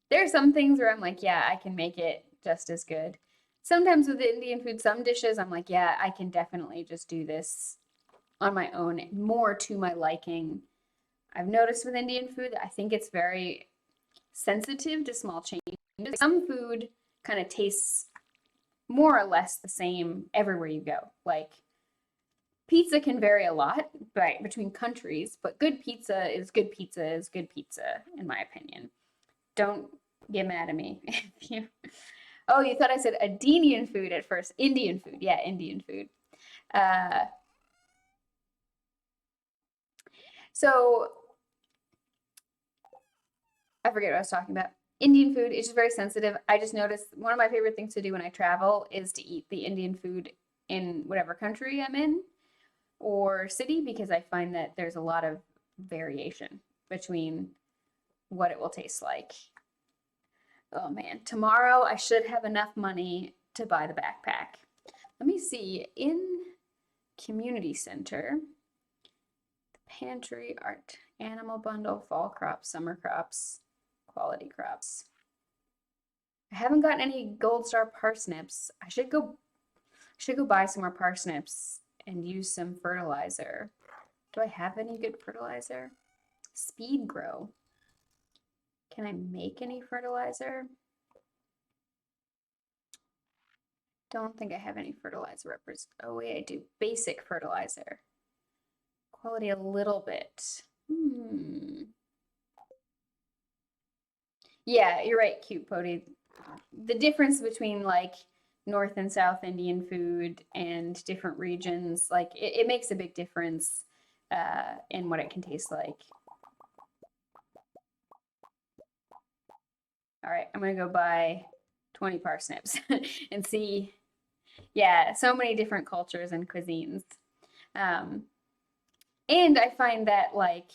Speaker 1: There are some things where I'm like, yeah, I can make it just as good. Sometimes with Indian food, some dishes, I'm like, yeah, I can definitely just do this on my own, more to my liking. I've noticed with Indian food, I think it's very sensitive to small changes. Some food kind of tastes more or less the same everywhere you go. Like Pizza can vary a lot between countries, but good pizza is good pizza is good pizza, in my opinion. Don't get mad at me if you. Oh, you thought I said Adenian food at first. Indian food. Yeah, Indian food. Uh, so I forget what I was talking about. Indian food is just very sensitive. I just noticed one of my favorite things to do when I travel is to eat the Indian food in whatever country I'm in or city because I find that there's a lot of variation between what it will taste like. Oh man, tomorrow I should have enough money to buy the backpack. Let me see. In community center, pantry, art, animal bundle, fall crops, summer crops, quality crops. I haven't gotten any gold star parsnips. I should go buy some more parsnips and use some fertilizer. Do I have any good fertilizer? Speed grow. Can I make any fertilizer? Don't think I have any fertilizer represent. Oh wait, I do. Basic fertilizer. Quality a little bit. Yeah, you're right, cute Pody. The difference between like North and South Indian food and different regions, like it makes a big difference in what it can taste like. All right, I'm gonna go buy 20 parsnips and see. Yeah, so many different cultures and cuisines. Um, and I find that like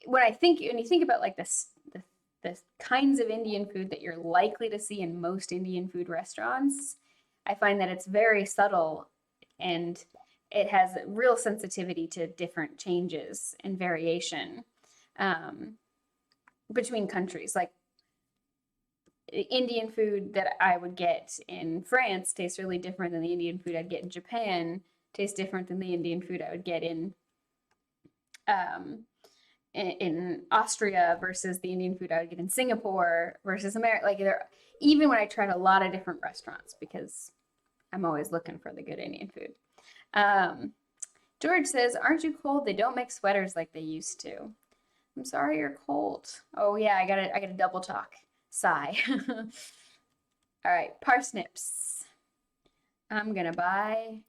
Speaker 1: when you think about like the kinds of Indian food that you're likely to see in most Indian food restaurants, I find that it's very subtle and it has real sensitivity to different changes and variation um, between countries. Like Indian food that I would get in France tastes really different than the Indian food I'd get in Japan, tastes different than the Indian food I would get um, in Austria versus the Indian food I would get in Singapore versus America. Like even when I tried a lot of different restaurants because I'm always looking for the good Indian food. Um, George says, "Aren't you cold? They don't make sweaters like they used to." I'm sorry you're cold. Oh yeah, I gotta double talk. Sigh. All right, parsnips. I'm gonna buy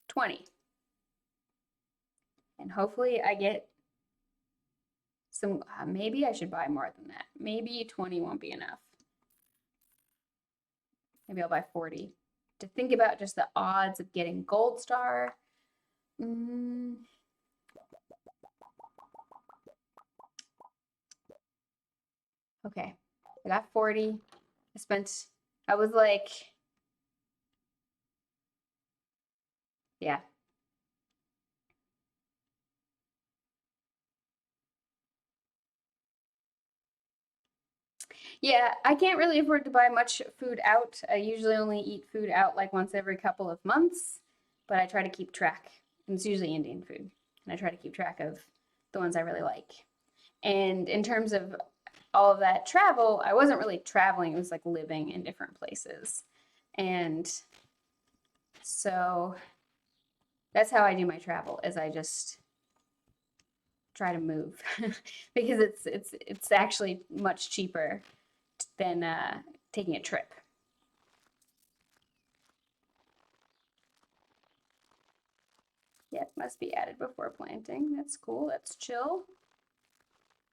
Speaker 1: 20. And hopefully I get some, maybe I should buy more than that. Maybe 20 won't be enough. Maybe I'll buy 40. To think about just the odds of getting gold star. Mm, okay, I got 40. I was like, yeah. Yeah, I can't really afford to buy much food out. I usually only eat food out like once every couple of months, but I try to keep track. And it's usually Indian food. And I try to keep track of the ones I really like. And in terms of all of that travel, I wasn't really traveling, it was like living in different places. And so that's how I do my travel is I just try to move because it's actually much cheaper than taking a trip. Yep, must be added before planting. That's cool. That's chill.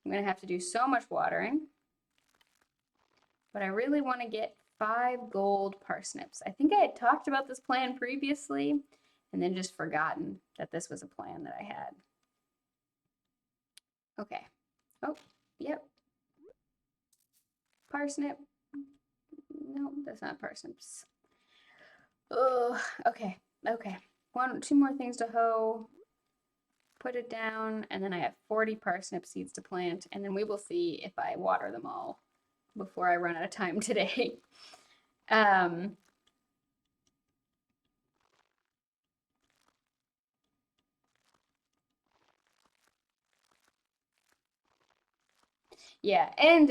Speaker 1: I'm gonna have to do so much watering, but I really want to get 5 gold parsnips. I think I had talked about this plan previously and then just forgotten that this was a plan that I had. Okay. Oh, yep. Parsnip. No, that's not parsnips. Oh, okay. Okay. Two more things to hoe. Put it down, and then I have 40 parsnip seeds to plant, and then we will see if I water them all before I run out of time today. um, yeah, and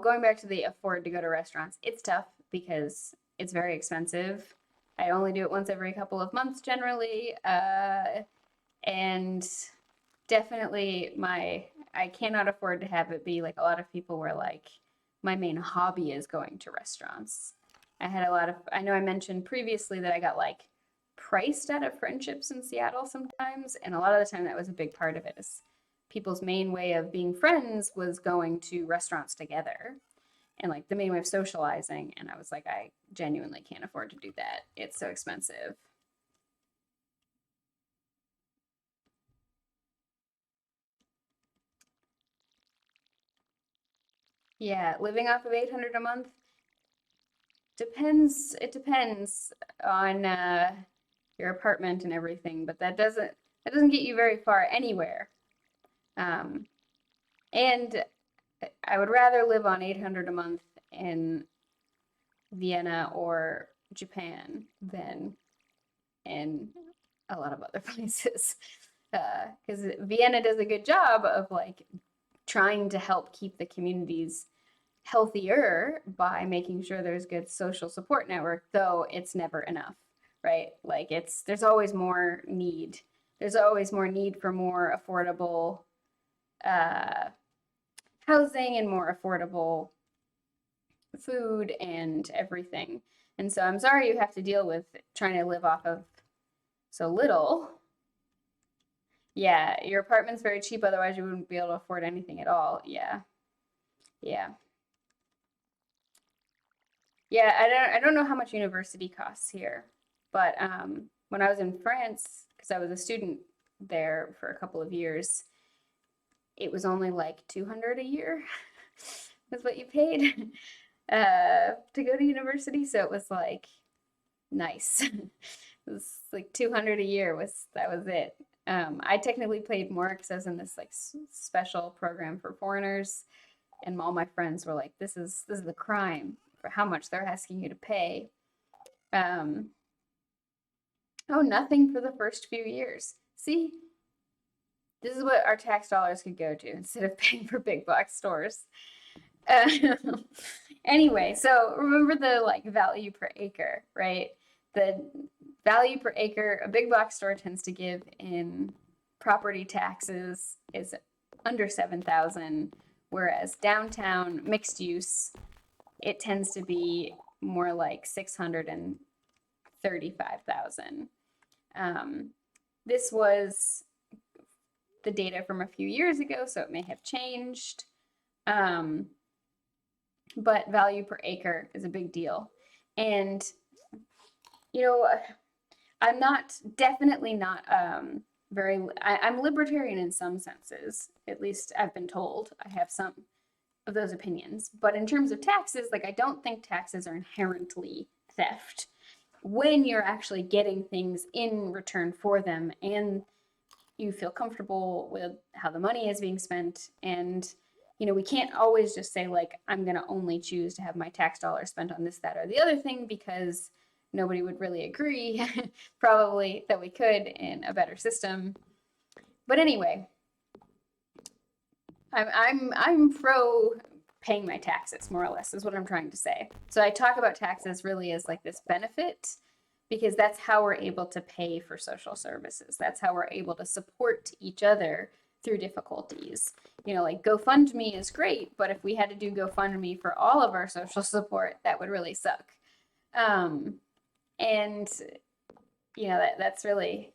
Speaker 1: going back to the afford to go to restaurants, it's tough because it's very expensive I only do it once every couple of months generally. And definitely I cannot afford to have it be like a lot of people where like my main hobby is going to restaurants. I know I mentioned previously that I got like priced out of friendships in Seattle sometimes, and a lot of the time that was a big part of it is people's main way of being friends was going to restaurants together and like the main way of socializing. And I was like, I genuinely can't afford to do that. It's so expensive. Yeah, living off of 800 a month depends. It depends on your apartment and everything, but that doesn't get you very far anywhere. Um, and I would rather live on 800 a month in Vienna or Japan than in a lot of other places. Because Vienna does a good job of like trying to help keep the communities healthier by making sure there's good social support network, though it's never enough, right? Like there's always more need. There's always more need for more affordable uh, housing and more affordable food and everything. And so I'm sorry you have to deal with trying to live off of so little. Yeah, your apartment's very cheap, otherwise you wouldn't be able to afford anything at all. Yeah. Yeah. Yeah, I don't know how much university costs here, but when I was in France, because I was a student there for a couple of years, it was only like 200 a year was what you paid to go to university. So it was like nice. It was like 200 a year was it. I technically paid more because I was in this like special program for foreigners, and all my friends were like, "This is the crime for how much they're asking you to pay." Um, oh, nothing for the first few years. See, this is what our tax dollars could go to instead of paying for big box stores. Uh, anyway, so remember the like value per acre, right? The value per acre a big box store tends to give in property taxes is under 7,000, whereas downtown mixed use it tends to be more like 635,000. This was the data from a few years ago, so it may have changed. Um, but value per acre is a big deal. And, you know, I'm not, definitely not I'm libertarian in some senses, at least I've been told. I have some of those opinions. But in terms of taxes, like, I don't think taxes are inherently theft when you're actually getting things in return for them and you feel comfortable with how the money is being spent. And we can't always just say like I'm going to only choose to have my tax dollars spent on this, that, or the other thing, because nobody would really agree probably that we could in a better system. But anyway, I'm pro paying my taxes, more or less, is what I'm trying to say. So I talk about taxes really as like this benefit, because that's how we're able to pay for social services. That's how we're able to support each other through difficulties. Like GoFundMe is great, but if we had to do GoFundMe for all of our social support, that would really suck. And that's really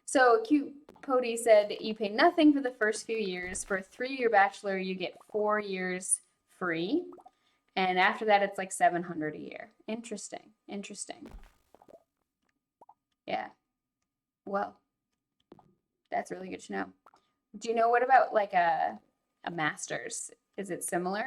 Speaker 1: so cute. Pody said you pay nothing for the first few years. For a 3-year bachelor, you get 4 years free. And after that, it's like 700 a year. Interesting. Yeah. Well, that's really good to know. Do you know what about like a master's? Is it similar?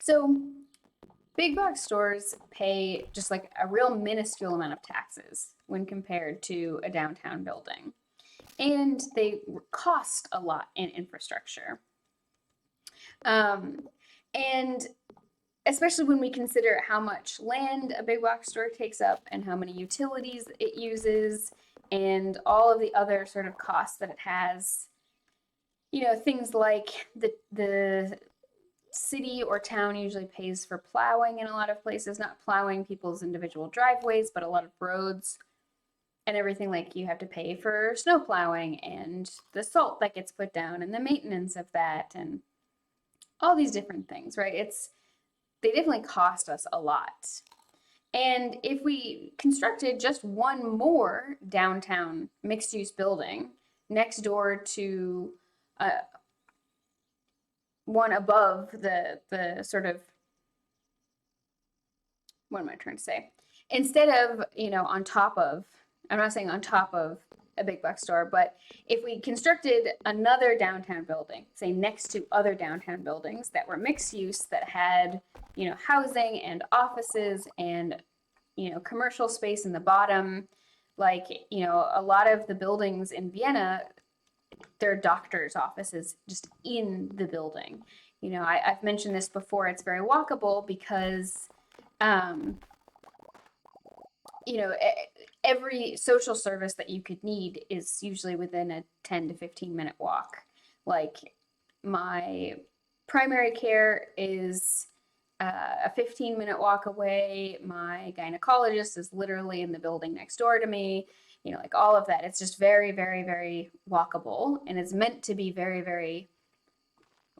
Speaker 1: So big box stores pay just like a real minuscule amount of taxes when compared to a downtown building. and they cost a lot in infrastructure. And especially when we consider how much land a big box store takes up and how many utilities it uses and all of the other sort of costs that it has. Things like the city or town usually pays for plowing in a lot of places, not plowing people's individual driveways, but a lot of roads and everything. Like, you have to pay for snow plowing and the salt that gets put down and the maintenance of that and all these different things, right? They definitely cost us a lot. And if we constructed just one more downtown mixed use building next door to one above the sort of, what am I trying to say? Instead of, on top of, I'm not saying on top of a big box store, but if we constructed another downtown building, say next to other downtown buildings that were mixed use, that had, housing and offices and, commercial space in the bottom, like, a lot of the buildings in Vienna, they're doctors' offices just in the building. I've mentioned this before, it's very walkable because, um, every social service that you could need is usually within a 10 to 15-minute walk. Like, my primary care is a 15-minute walk away. My gynecologist is literally in the building next door to me. Like, all of that. It's just very, very, very walkable, and it's meant to be very, very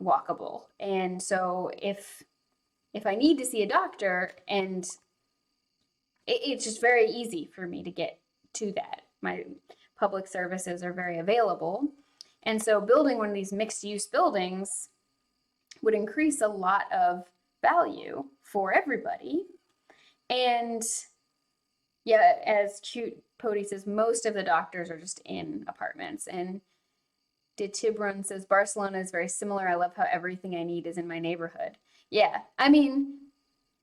Speaker 1: walkable. And so if I need to see a doctor, and it's just very easy for me to get to that. My public services are very available. And so building one of these mixed use buildings would increase a lot of value for everybody. And yeah, as Cute Pody says, most of the doctors are just in apartments. And De Tibrun says, Barcelona is very similar. I love how everything I need is in my neighborhood. Yeah, I mean,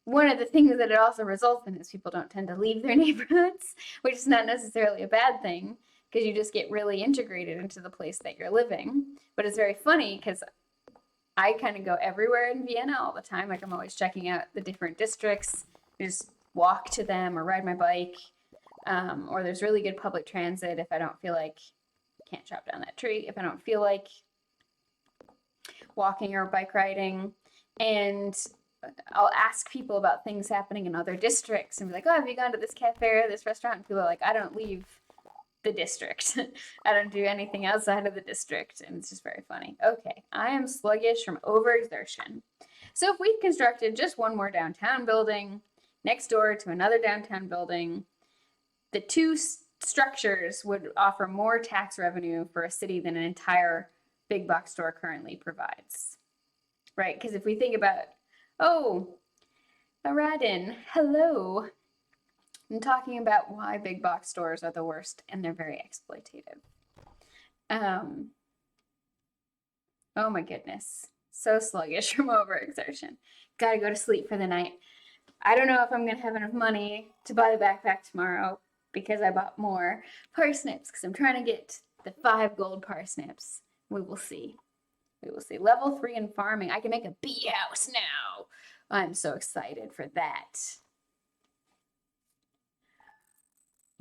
Speaker 1: one of the things that it also results in is people don't tend to leave their neighborhoods, which is not necessarily a bad thing, because you just get really integrated into the place that you're living. But it's very funny because I kind of go everywhere in Vienna all the time. Like, I'm always checking out the different districts, just walk to them or ride my bike. Or there's really good public transit if I don't feel like, can't chop down that tree, if I don't feel like walking or bike riding. And I'll ask people about things happening in other districts and be like, oh, have you gone to this cafe or this restaurant? And people are like, I don't leave the district. I don't do anything outside of the district. And it's just very funny. Okay, I am sluggish from overexertion. So if we constructed just one more downtown building next door to another downtown building, the two structures would offer more tax revenue for a city than an entire big box store currently provides. Right? Because if we think about, oh, Aradin, hello. I'm talking about why big box stores are the worst, and they're very exploitative. Oh my goodness. So sluggish from overexertion. Gotta go to sleep for the night. I don't know if I'm gonna have enough money to buy the backpack tomorrow because I bought more parsnips because I'm trying to get the 5 gold parsnips. We will see. We will see. Level 3 in farming. I can make a bee house now. I'm so excited for that.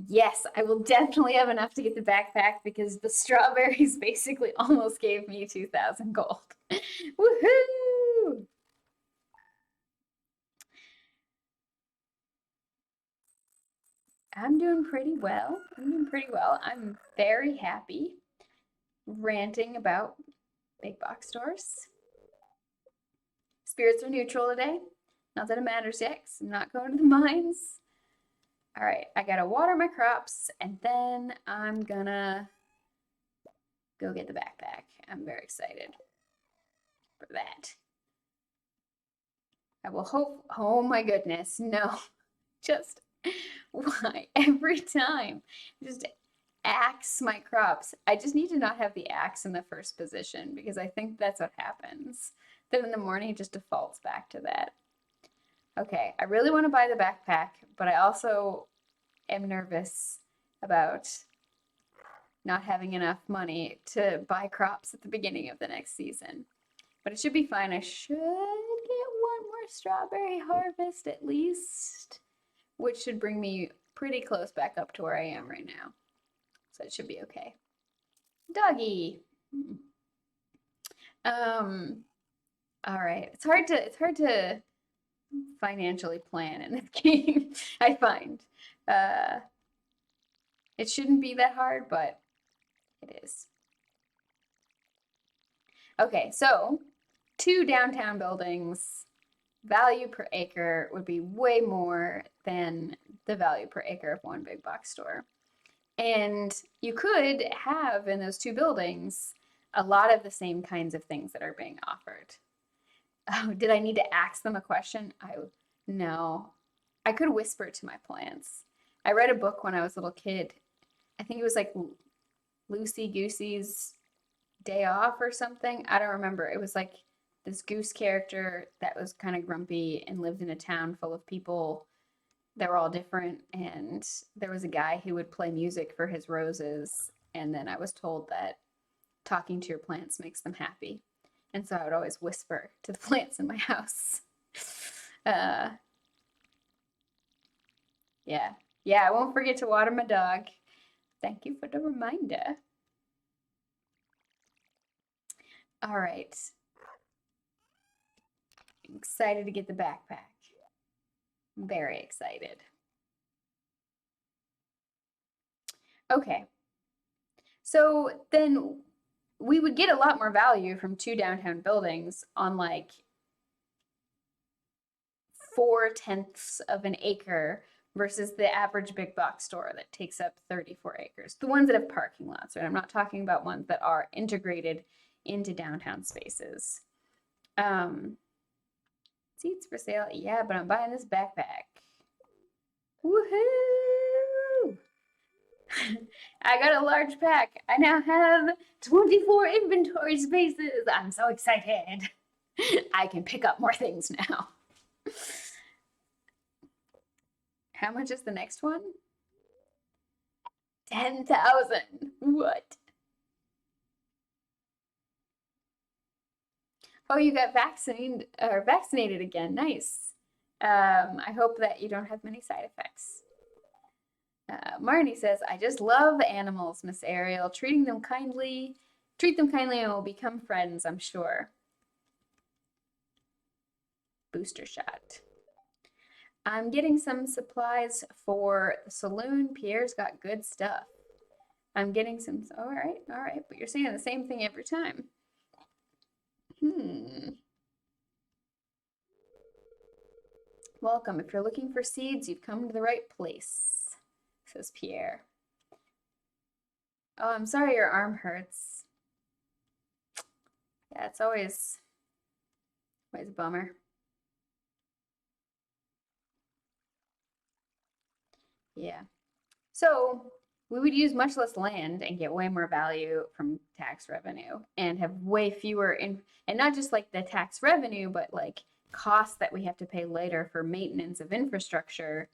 Speaker 1: Yes, I will definitely have enough to get the backpack because the strawberries basically almost gave me 2,000 gold. Woohoo! I'm doing pretty well. I'm very happy ranting about big box stores. Spirits are neutral today. Not that it matters yet, 'cause I'm not going to the mines. All right, I gotta water my crops, and then I'm gonna go get the backpack. I'm very excited for that. I will hope, oh my goodness, no, just why every time, just axe my crops. I just need to not have the axe in the first position because I think that's what happens. Then in the morning, it just defaults back to that. Okay, I really want to buy the backpack, but I also am nervous about not having enough money to buy crops at the beginning of the next season. But it should be fine. I should get one more strawberry harvest at least, which should bring me pretty close back up to where I am right now. So it should be okay. Doggy. All right. It's hard to financially plan in this game, I find. Uh, it shouldn't be that hard, but it is. Okay, so 2 downtown buildings, value per acre would be way more than the value per acre of one big box store. And you could have in those 2 buildings a lot of the same kinds of things that are being offered. Oh, did I need to ask them a question? No. I could whisper to my plants. I read a book when I was a little kid. I think it was like Lucy Goosey's Day Off or something. I don't remember. It was like this goose character that was kind of grumpy and lived in a town full of people that were all different. And there was a guy who would play music for his roses. And then I was told that talking to your plants makes them happy. And so I would always whisper to the plants in my house. Yeah. Yeah, I won't forget to water my dog. Thank you for the reminder. All right. I'm excited to get the backpack. I'm very excited. Okay. So then we would get a lot more value from 2 downtown buildings on like 4/10 of an acre versus the average big box store that takes up 34 acres. The ones that have parking lots, right? I'm not talking about ones that are integrated into downtown spaces. Seats for sale. Yeah, but I'm buying this backpack. Woohoo! I got a large pack. I now have 24 inventory spaces. I'm so excited. I can pick up more things now. How much is the next one? 10,000. What? Oh, you got vaccinated again. Nice. I hope that you don't have many side effects. Marnie says, I just love animals, Miss Ariel. Treat them kindly and we'll become friends, I'm sure. Booster shot. I'm getting some supplies for the saloon. Pierre's got good stuff. I'm getting some, all right, but you're saying the same thing every time. Welcome. If you're looking for seeds, you've come to the right place, says Pierre. Oh, I'm sorry your arm hurts. Yeah, it's always a bummer. Yeah. So we would use much less land and get way more value from tax revenue and have way fewer and not just like the tax revenue, but like costs that we have to pay later for maintenance of infrastructure,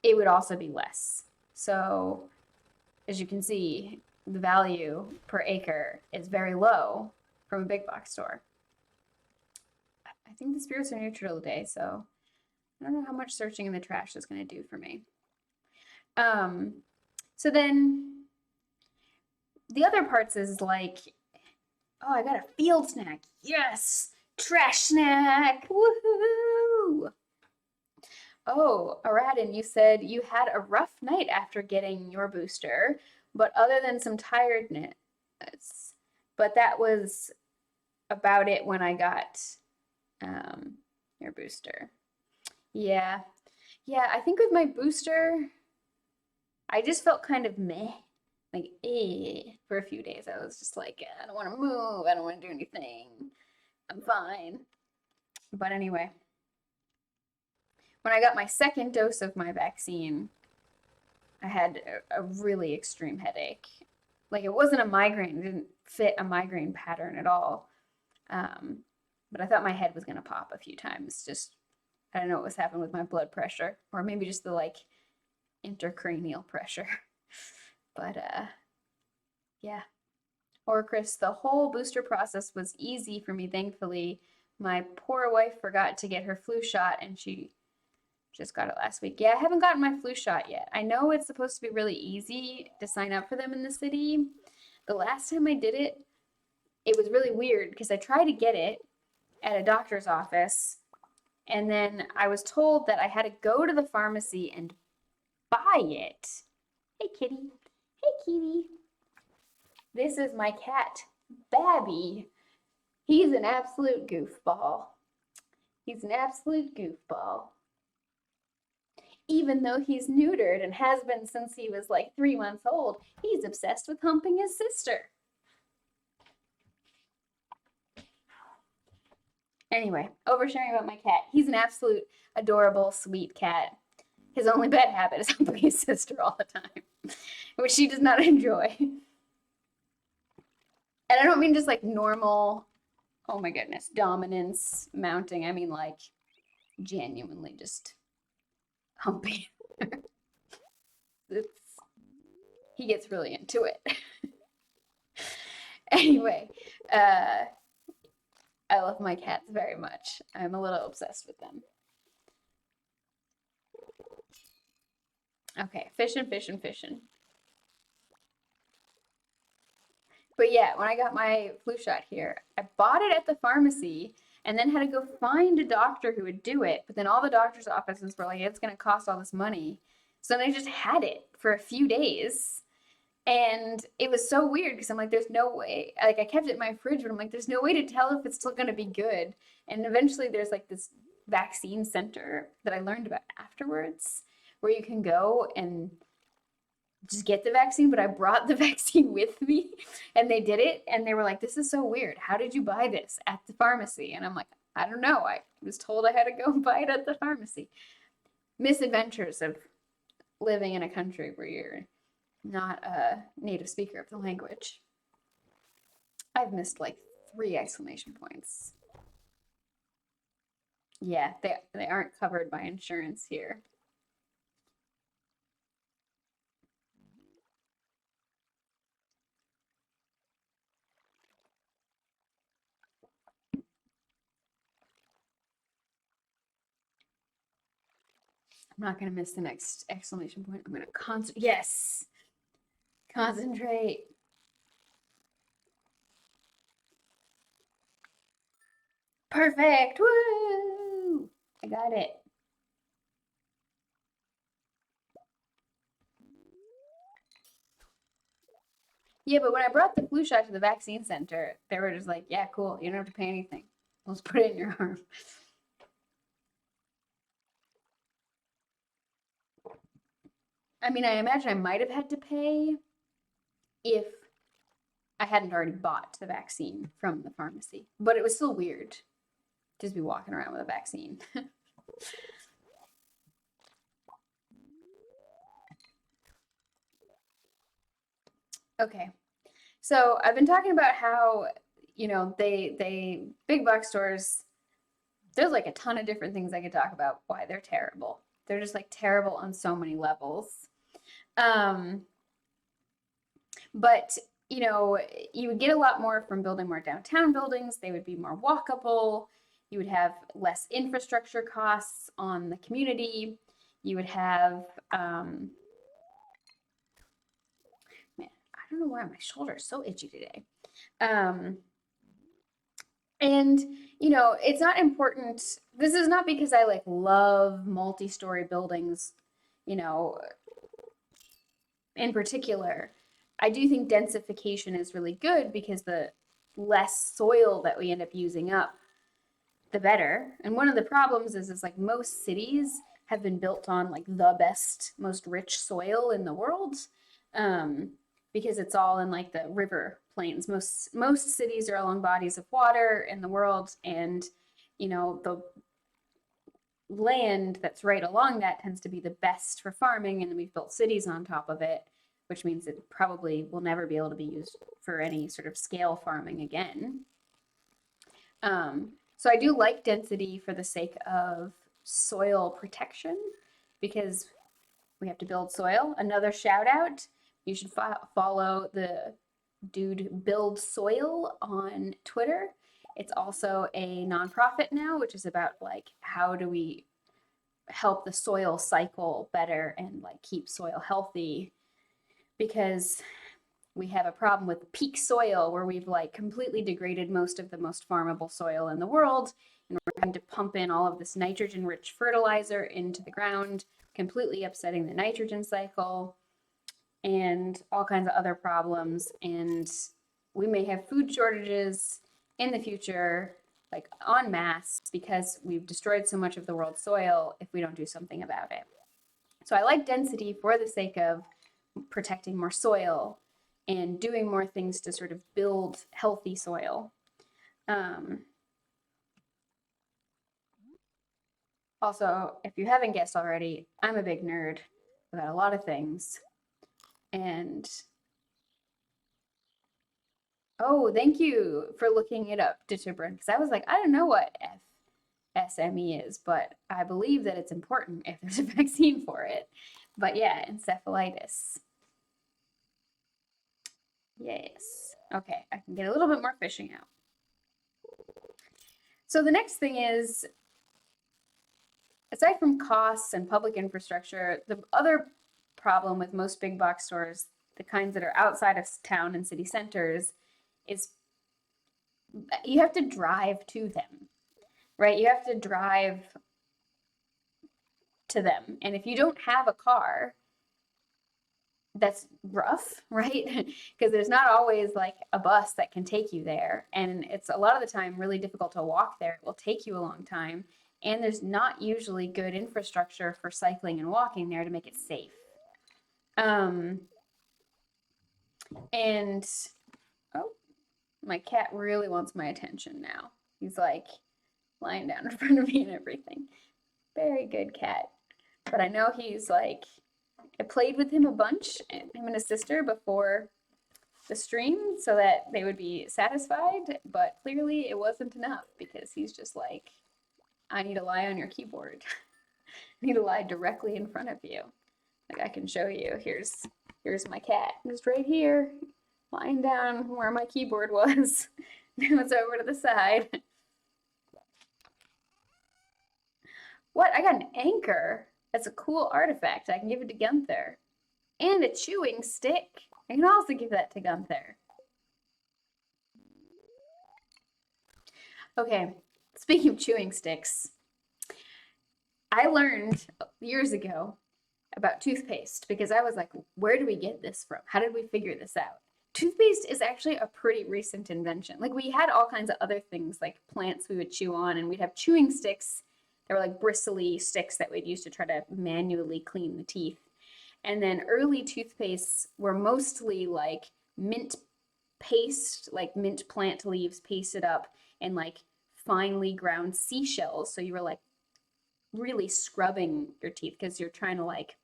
Speaker 1: it would also be less. So as you can see, the value per acre is very low from a big box store. I think the spirits are neutral today, so I don't know how much searching in the trash is going to do for me. So then the other parts is like, oh, I got a field snack. Yes, trash snack. Woohoo! Oh, Aradin, you said you had a rough night after getting your booster, but other than some tiredness, but that was about it when I got your booster. Yeah. Yeah, I think with my booster, I just felt kind of meh, like for a few days. I was just like, I don't want to move. I don't want to do anything. I'm fine. But anyway, when I got my second dose of my vaccine, I had a really extreme headache. Like it wasn't a migraine. It didn't fit a migraine pattern at all. But I thought my head was going to pop a few times. Just, I don't know what was happening with my blood pressure, or maybe just the like intracranial pressure. But Yeah. Or Chris, the whole booster process was easy for me, thankfully. My poor wife forgot to get her flu shot and she just got it last week. Yeah, I haven't gotten my flu shot yet. I know it's supposed to be really easy to sign up for them in the city. The last time I did it, it was really weird because I tried to get it at a doctor's office and then I was told that I had to go to the pharmacy and buy it. Hey, kitty. Hey, kitty. This is my cat, Babby. He's an absolute goofball. He's an absolute goofball. Even though he's neutered and has been since he was like 3 months old, he's obsessed with humping his sister. Anyway, oversharing about my cat. He's an absolute adorable, sweet cat. His only bad habit is humping his sister all the time, which she does not enjoy. And I don't mean just like normal, oh my goodness, dominance mounting. I mean like genuinely just humping. It's, he gets really into it. Anyway, I love my cats very much. I'm a little obsessed with them. Okay, fishing, fishing, fishing. But yeah, when I got my flu shot here, I bought it at the pharmacy and then had to go find a doctor who would do it. But then all the doctor's offices were like, it's going to cost all this money. So then I just had it for a few days. And it was so weird because I'm like, there's no way. Like, I kept it in my fridge, but I'm like, there's no way to tell if it's still going to be good. And eventually, there's like this vaccine center that I learned about afterwards where you can go and just get the vaccine, but I brought the vaccine with me and they did it and they were like, this is so weird. How did you buy this at the pharmacy? And I'm like, I don't know. I was told I had to go buy it at the pharmacy. Misadventures of living in a country where you're not a native speaker of the language. I've missed like 3 exclamation points. Yeah, they aren't covered by insurance here. I'm not gonna miss the next exclamation point. I'm gonna concentrate. Yes, concentrate. Perfect. Woo! I got it. Yeah, but when I brought the flu shot to the vaccine center, they were just like, yeah, cool. You don't have to pay anything. We'll just put it in your arm. I mean, I imagine I might have had to pay if I hadn't already bought the vaccine from the pharmacy, but it was still weird to just be walking around with a vaccine. Okay, so I've been talking about how, they big box stores, there's like a ton of different things I could talk about why they're terrible. They're just like terrible on so many levels. Um, but you would get a lot more from building more downtown buildings. They would be more walkable. You would have less infrastructure costs on the community. You would have, man, I don't know why my shoulder is so itchy today. Um, and it's not important. This is not because I like love multi-story buildings, you know, in particular. I do think densification is really good because the less soil that we end up using up, the better. And one of the problems is like most cities have been built on like the best, most rich soil in the world, because it's all in like the river plains. Most cities are along bodies of water in the world, and the land that's right along that tends to be the best for farming, and then we've built cities on top of it, which means it probably will never be able to be used for any sort of scale farming again. So I do like density for the sake of soil protection because we have to build soil. Another shout out, you should follow the dude Build Soil on Twitter. It's also a nonprofit now, which is about like how do we help the soil cycle better and like keep soil healthy, because we have a problem with peak soil where we've like completely degraded most of the most farmable soil in the world, and we're having to pump in all of this nitrogen rich fertilizer into the ground, completely upsetting the nitrogen cycle and all kinds of other problems. And we may have food shortages in the future, like en masse, because we've destroyed so much of the world's soil if we don't do something about it. So I like density for the sake of protecting more soil and doing more things to sort of build healthy soil. Also, if you haven't guessed already, I'm a big nerd about a lot of things. And oh, thank you for looking it up, Ditcherbird, because I was like, I don't know what FSME is, but I believe that it's important if there's a vaccine for it. But yeah, encephalitis. Yes. Okay, I can get a little bit more fishing out. So the next thing is, aside from costs and public infrastructure, the other problem with most big box stores, the kinds that are outside of town and city centers, is you have to drive to them, right? You have to drive to them. And if you don't have a car, that's rough, right? Because there's not always like a bus that can take you there. And it's a lot of the time really difficult to walk there. It will take you a long time. And there's not usually good infrastructure for cycling and walking there to make it safe. And oh, my cat really wants my attention now. He's like lying down in front of me and everything. Very good cat. But I know he's like, I played with him a bunch, him and his sister, before the stream so that they would be satisfied, but clearly it wasn't enough because he's just like, I need to lie on your keyboard. I need to lie directly in front of you. Like I can show you. Here's my cat. Just right here, lying down where my keyboard was. Now it's over to the side. What? I got an anchor. That's a cool artifact. I can give it to Gunther. And a chewing stick. I can also give that to Gunther. Okay, speaking of chewing sticks, I learned years ago about toothpaste because I was like, where do we get this from? How did we figure this out? Toothpaste is actually a pretty recent invention. Like we had all kinds of other things like plants we would chew on, and we'd have chewing sticks. They were like bristly sticks that we'd use to try to manually clean the teeth. And then early toothpastes were mostly like mint paste, like mint plant leaves pasted up, and like finely ground seashells. So you were like really scrubbing your teeth because you're trying to like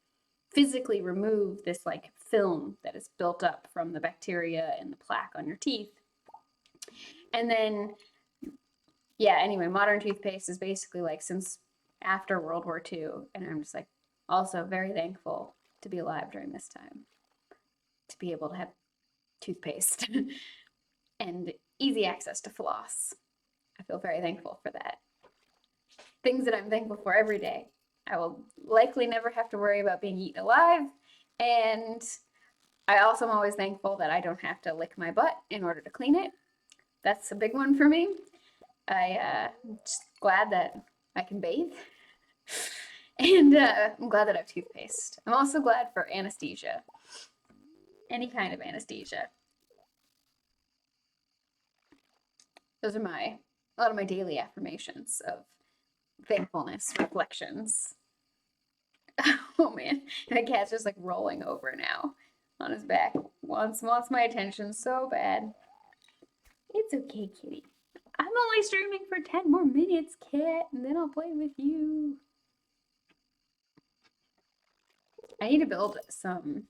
Speaker 1: physically remove this like film that is built up from the bacteria and the plaque on your teeth. And then, yeah, anyway, modern toothpaste is basically like since after World War II. And I'm just like also very thankful to be alive during this time, to be able to have toothpaste and easy access to floss. I feel very thankful for that. Things that I'm thankful for every day. I will likely never have to worry about being eaten alive. And I also am always thankful that I don't have to lick my butt in order to clean it. That's a big one for me. I'm just glad that I can bathe. And I'm glad that I have toothpaste. I'm also glad for anesthesia. Any kind of anesthesia. Those are a lot of my daily affirmations of thankfulness, reflections. Oh man, the cat's just like rolling over now on his back. Wants my attention so bad. It's okay, kitty. I'm only streaming for 10 more minutes, cat, and then I'll play with you. I need to build some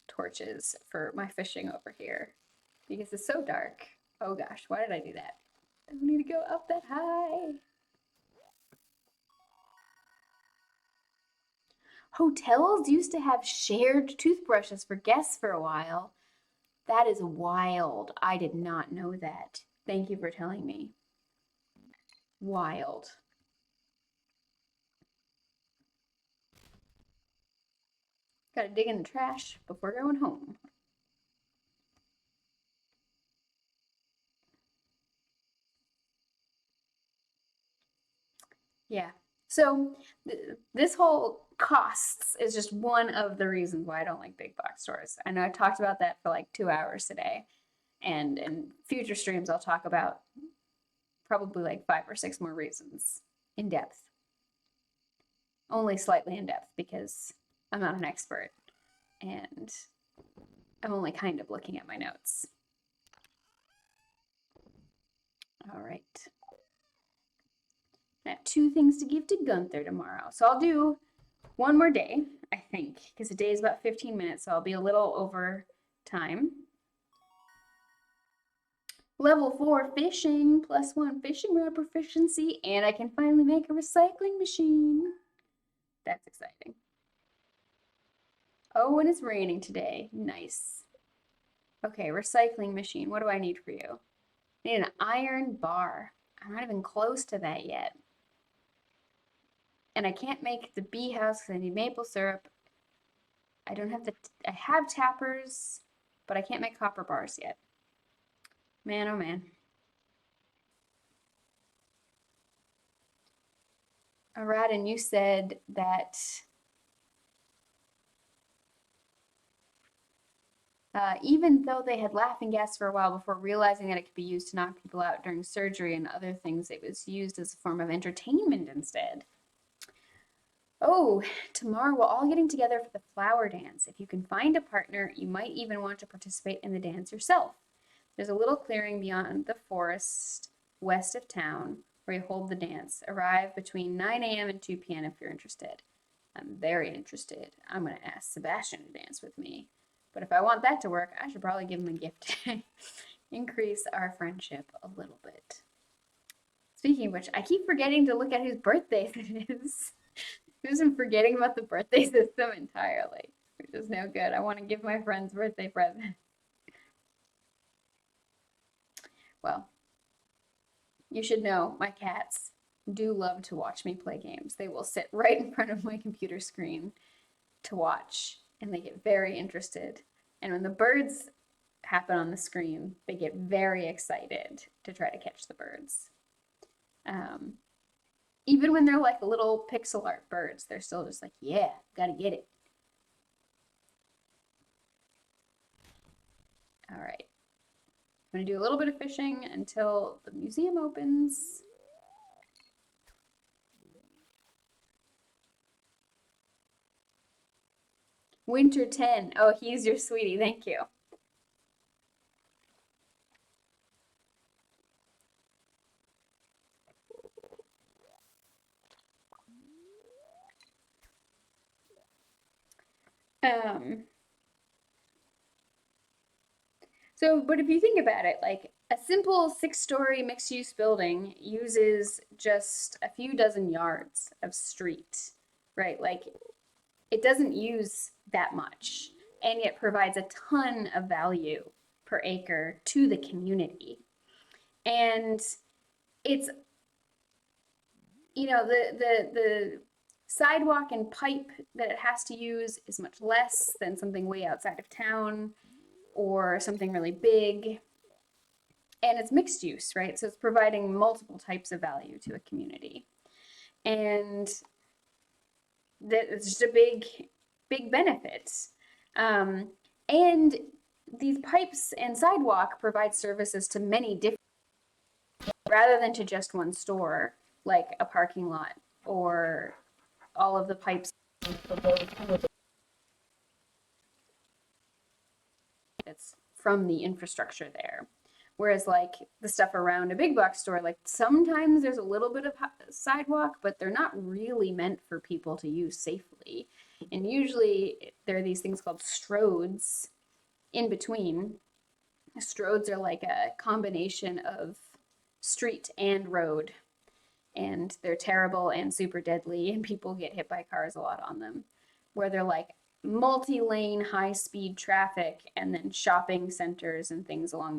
Speaker 1: torches for my fishing over here because it's so dark. Oh gosh, why did I do that? I don't need to go up that high. Hotels used to have shared toothbrushes for guests for a while. That is wild. I did not know that. Thank you for telling me. Wild. Gotta dig in the trash before going home. Yeah. So this whole costs is just one of the reasons why I don't like big box stores. I know I talked about that for like 2 hours today, and in future streams I'll talk about probably like 5 or 6 more reasons in depth. Only slightly in depth because I'm not an expert and I'm only kind of looking at my notes. All right. I have 2 things to give to Gunther tomorrow. So I'll do one more day, I think, because a day is about 15 minutes, so I'll be a little over time. Level 4 fishing, +1 fishing rod proficiency, and I can finally make a recycling machine. That's exciting. Oh, and it's raining today. Nice. Okay, recycling machine. What do I need for you? I need an iron bar. I'm not even close to that yet. And I can't make the bee house because I need maple syrup. I don't have I have tappers, but I can't make copper bars yet. Man, oh man. Aradin, you said that even though they had laughing gas for a while before realizing that it could be used to knock people out during surgery and other things, it was used as a form of entertainment instead. Oh, tomorrow we're all getting together for the flower dance. If you can find a partner, you might even want to participate in the dance yourself. There's a little clearing beyond the forest west of town where you hold the dance. Arrive between 9 a.m. and 2 p.m. if you're interested. I'm very interested. I'm going to ask Sebastian to dance with me. But if I want that to work, I should probably give him a gift. Increase our friendship a little bit. Speaking of which, I keep forgetting to look at whose birthday it is. I've just been forgetting about the birthday system entirely, which is no good. I want to give my friends birthday presents. Well, you should know my cats do love to watch me play games. They will sit right in front of my computer screen to watch, and they get very interested. And when the birds happen on the screen, they get very excited to try to catch the birds. Even when they're like little pixel art birds, they're still just like, yeah, gotta get it. All right. I'm gonna do a little bit of fishing until the museum opens. Winter 10. Oh, he's your sweetie. Thank you. Um, but if you think about it, like a simple 6-story mixed-use building uses just a few dozen yards of street, right? Like it doesn't use that much, and yet provides a ton of value per acre to the community. And it's, the sidewalk and pipe that it has to use is much less than something way outside of town or something really big. And it's mixed use, right? So it's providing multiple types of value to a community. And it's just a big benefit. And these pipes and sidewalk provide services to many different, rather than to just one store, like a parking lot or all of the pipes it's from the infrastructure there. Whereas like the stuff around a big box store, like sometimes there's a little bit of sidewalk, but they're not really meant for people to use safely. And usually there are these things called stroads in between. Stroads are like a combination of street and road, and they're terrible and super deadly, and people get hit by cars a lot on them, where they're like multi-lane high-speed traffic and then shopping centers and things along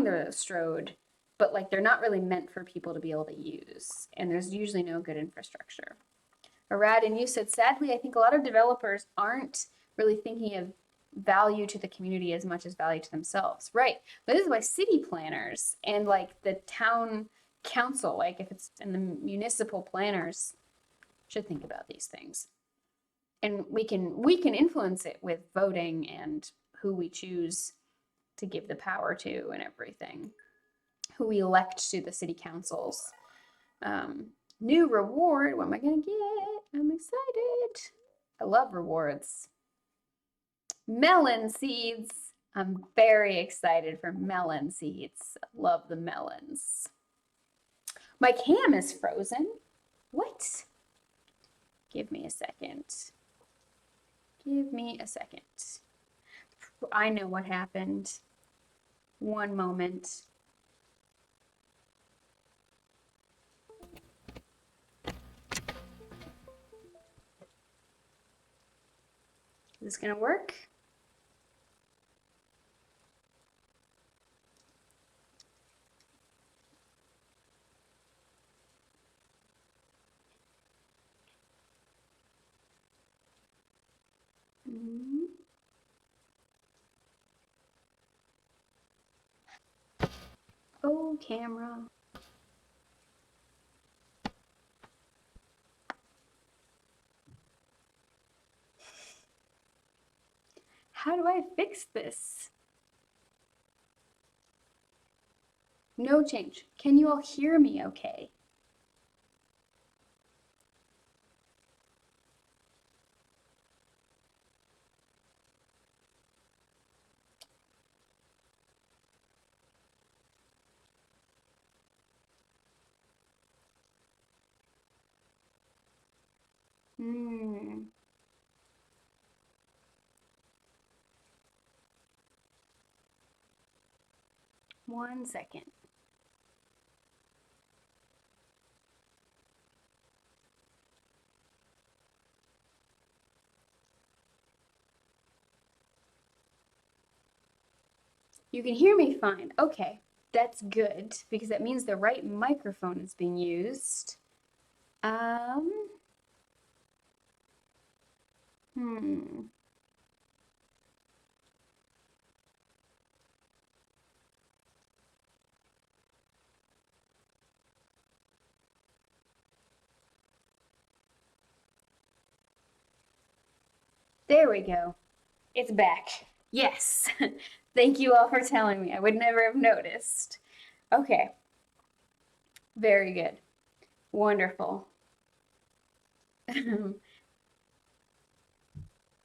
Speaker 1: the Strode, but like they're not really meant for people to be able to use, and there's usually no good infrastructure. Arad, and you said, sadly, I think a lot of developers aren't really thinking of value to the community as much as value to themselves. Right. But this is why city planners and like the town council, like if it's in the municipal planners, should think about these things. And we can influence it with voting and who we choose to give the power to and everything, who we elect to the city councils. New reward. What am I gonna get? I'm excited. I love rewards. Melon seeds. I'm very excited for melon seeds. Love the melons. My cam is frozen. What? Give me a second. Give me a second. I know what happened. One moment. Is this gonna work? Oh, camera. How do I fix this? No change. Can you all hear me okay? Hmm. One second. You can hear me fine. Okay, that's good because that means the right microphone is being used. Um, hmm. There we go. It's back. Yes. Thank you all for telling me. I would never have noticed. Okay. Very good. Wonderful.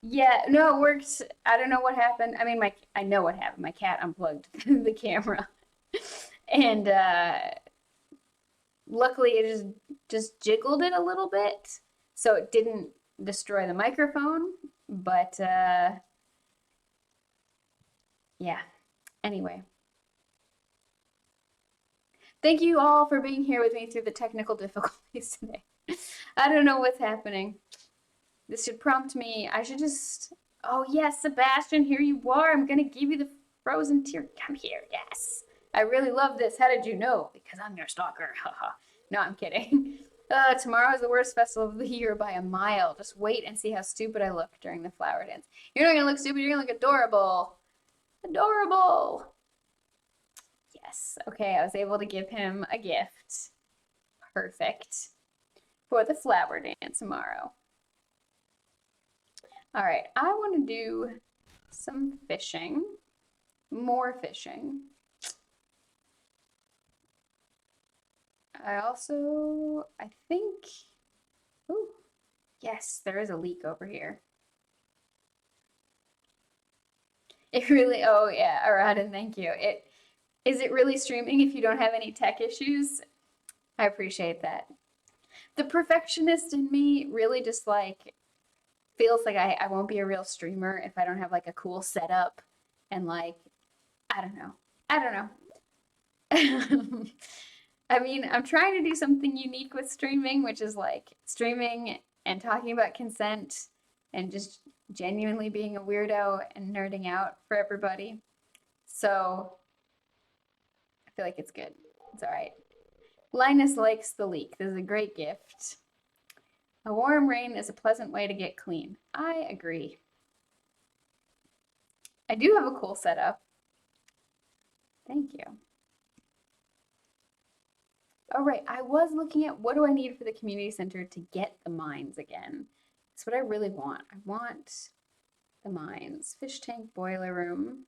Speaker 1: Yeah, no, it works. I don't know what happened. I mean, I know what happened. My cat unplugged the camera. And luckily it just jiggled it a little bit. So it didn't destroy the microphone, but yeah. Anyway, thank you all for being here with me through the technical difficulties today. I don't know what's happening. This should prompt me. I should just. Oh, yes, Sebastian, here you are. I'm going to give you the frozen tear. Come here, yes. I really love this. How did you know? Because I'm your stalker. Haha. No, I'm kidding. Tomorrow is the worst festival of the year by a mile. Just wait and see how stupid I look during the flower dance. You're not going to look stupid. You're going to look adorable. Adorable. Yes. Okay, I was able to give him a gift. Perfect. For the flower dance tomorrow. All right, I want to do some fishing, more fishing. I think, oh, yes, there is a leak over here. It really, oh yeah, Aradin, thank you. Is it really streaming if you don't have any tech issues? I appreciate that. The perfectionist in me really just like feels like I won't be a real streamer if I don't have like a cool setup and like, I don't know. I don't know. I mean, I'm trying to do something unique with streaming, which is like streaming and talking about consent and just genuinely being a weirdo and nerding out for everybody. So I feel like it's good. It's all right. Linus likes the leak. This is a great gift. A warm rain is a pleasant way to get clean. I agree. I do have a cool setup. Thank you. All right, I was looking at what do I need for the community center to get the mines again. That's what I really want. I want the mines. Fish tank, boiler room,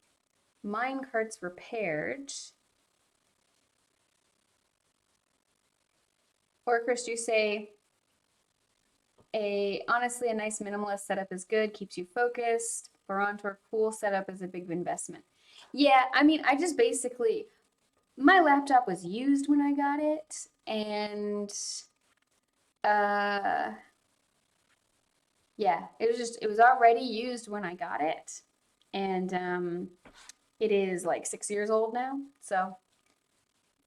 Speaker 1: mine carts repaired. Or Chris, you say honestly a nice minimalist setup is good, keeps you focused. Barontor cool setup is a big investment. Yeah, I mean, I just basically my laptop was used when I got it, and yeah, it was already used when I got it, and it is like 6 years old now, so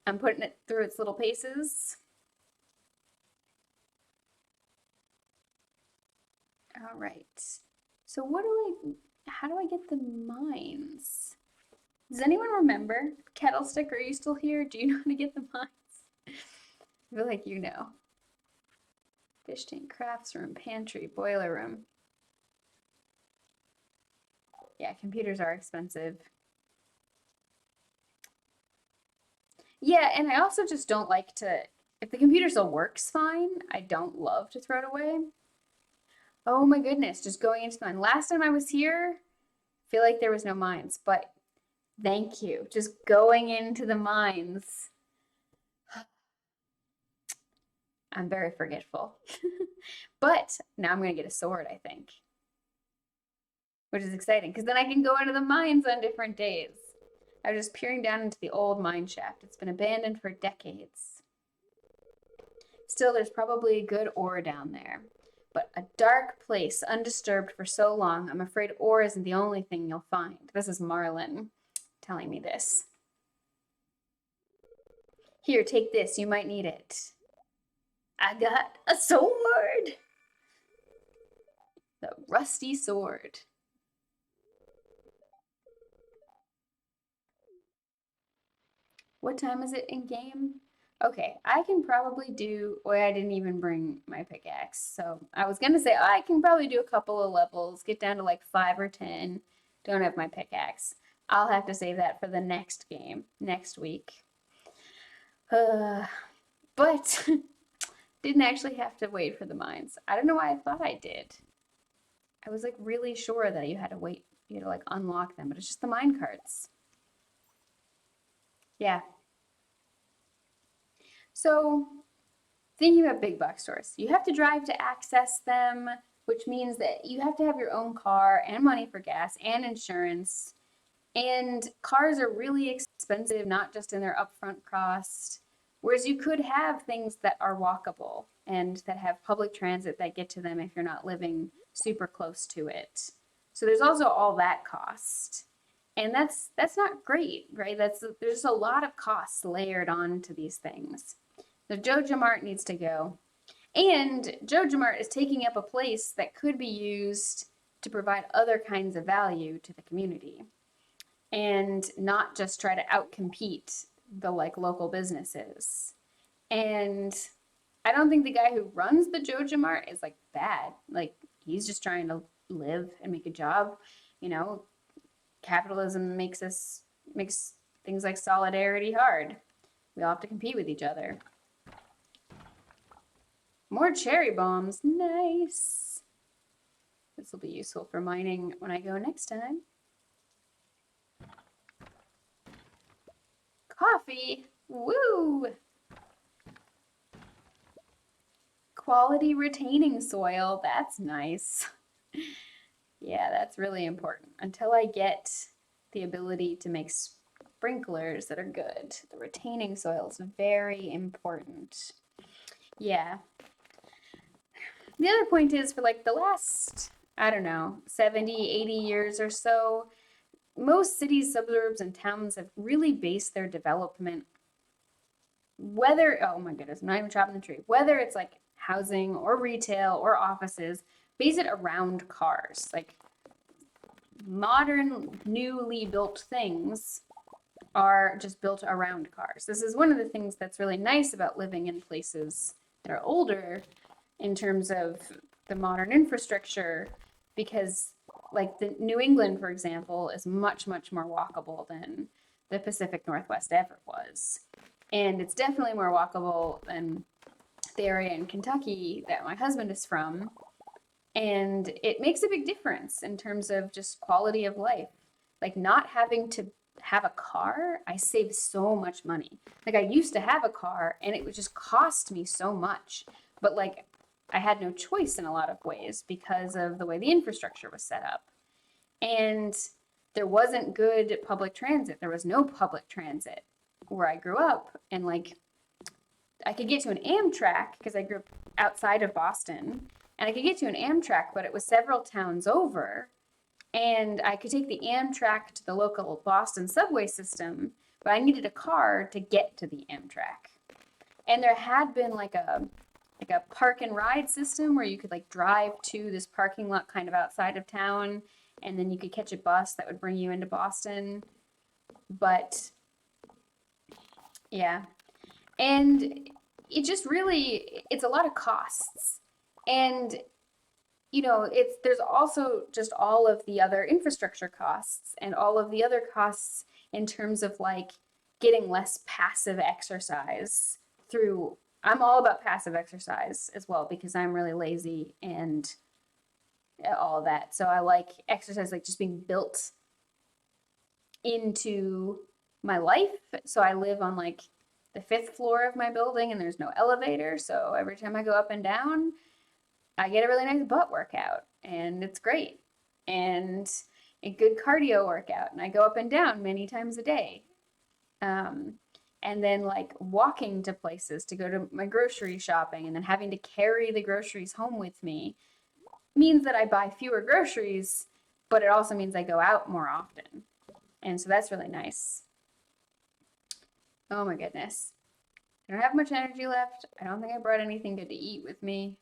Speaker 1: I'm putting it through its little paces. All right. So how do I get the mines? Does anyone remember? Kettlestick, are you still here? Do you know how to get the mines? I feel like you know. Fish tank, crafts room, pantry, boiler room. Yeah, computers are expensive. Yeah, and I also just don't like to, if the computer still works fine, I don't love to throw it away. Oh my goodness, just going into the mine. Last time I was here, I feel like there was no mines, but thank you. Just going into the mines. I'm very forgetful. But now I'm going to get a sword, I think, which is exciting because then I can go into the mines on different days. I was just peering down into the old mine shaft. It's been abandoned for decades. Still, there's probably good ore down there, but a dark place, undisturbed for so long. I'm afraid ore isn't the only thing you'll find. This is Marlin telling me this. Here, take this. You might need it. I got a sword. The rusty sword. What time is it in game? Okay, I can probably do. Boy, I didn't even bring my pickaxe. So I was gonna say I can probably do a couple of levels, get down to like 5 or 10. Don't have my pickaxe. I'll have to save that for the next game, next week. But didn't actually have to wait for the mines. I don't know why I thought I did. I was like really sure that you had to wait, you had to like unlock them, but it's just the mine carts. Yeah. So thinking about big box stores, you have to drive to access them, which means that you have to have your own car and money for gas and insurance. And cars are really expensive, not just in their upfront cost. Whereas you could have things that are walkable and that have public transit that get to them if you're not living super close to it. So there's also all that cost. And that's not great, right? There's a lot of costs layered onto these things. The Joja Mart needs to go. And Joja Mart is taking up a place that could be used to provide other kinds of value to the community and not just try to outcompete the like local businesses. And I don't think the guy who runs the Joja Mart is like bad. Like he's just trying to live and make a job. You know, capitalism makes things like solidarity hard. We all have to compete with each other. More cherry bombs. Nice. This will be useful for mining when I go next time. Coffee. Woo! Quality retaining soil. That's nice. Yeah, that's really important. Until I get the ability to make sprinklers that are good, the retaining soil is very important. Yeah. The other point is for like the last, I don't know, 70, 80 years or so, most cities, suburbs, and towns have really based their development, whether, oh my goodness, I'm not even chopping the tree, whether it's like housing or retail or offices, base it around cars. Like modern, newly built things are just built around cars. This is one of the things that's really nice about living in places that are older in terms of the modern infrastructure, because like the New England, for example, is much, much more walkable than the Pacific Northwest ever was. And it's definitely more walkable than the area in Kentucky that my husband is from. And it makes a big difference in terms of just quality of life. Like not having to have a car, I save so much money. Like I used to have a car and it would just cost me so much. But like I had no choice in a lot of ways because of the way the infrastructure was set up. And there wasn't good public transit. There was no public transit where I grew up. And like I could get to an Amtrak because I grew up outside of Boston, and I could get to an Amtrak, but it was several towns over. And I could take the Amtrak to the local Boston subway system, but I needed a car to get to the Amtrak. And there had been like a park and ride system where you could like drive to this parking lot kind of outside of town, and then you could catch a bus that would bring you into Boston. But yeah, and it just really, it's a lot of costs. And it's there's also just all of the other infrastructure costs and all of the other costs in terms of like getting less passive exercise through. I'm all about passive exercise as well because I'm really lazy and all of that. So I like exercise like just being built into my life. So I live on like the fifth floor of my building and there's no elevator. So every time I go up and down, I get a really nice butt workout and it's great. And a good cardio workout. And I go up and down many times a day. Um, and then like walking to places to go to my grocery shopping and then having to carry the groceries home with me means that I buy fewer groceries, but it also means I go out more often. And so that's really nice. Oh my goodness. I don't have much energy left. I don't think I brought anything good to eat with me.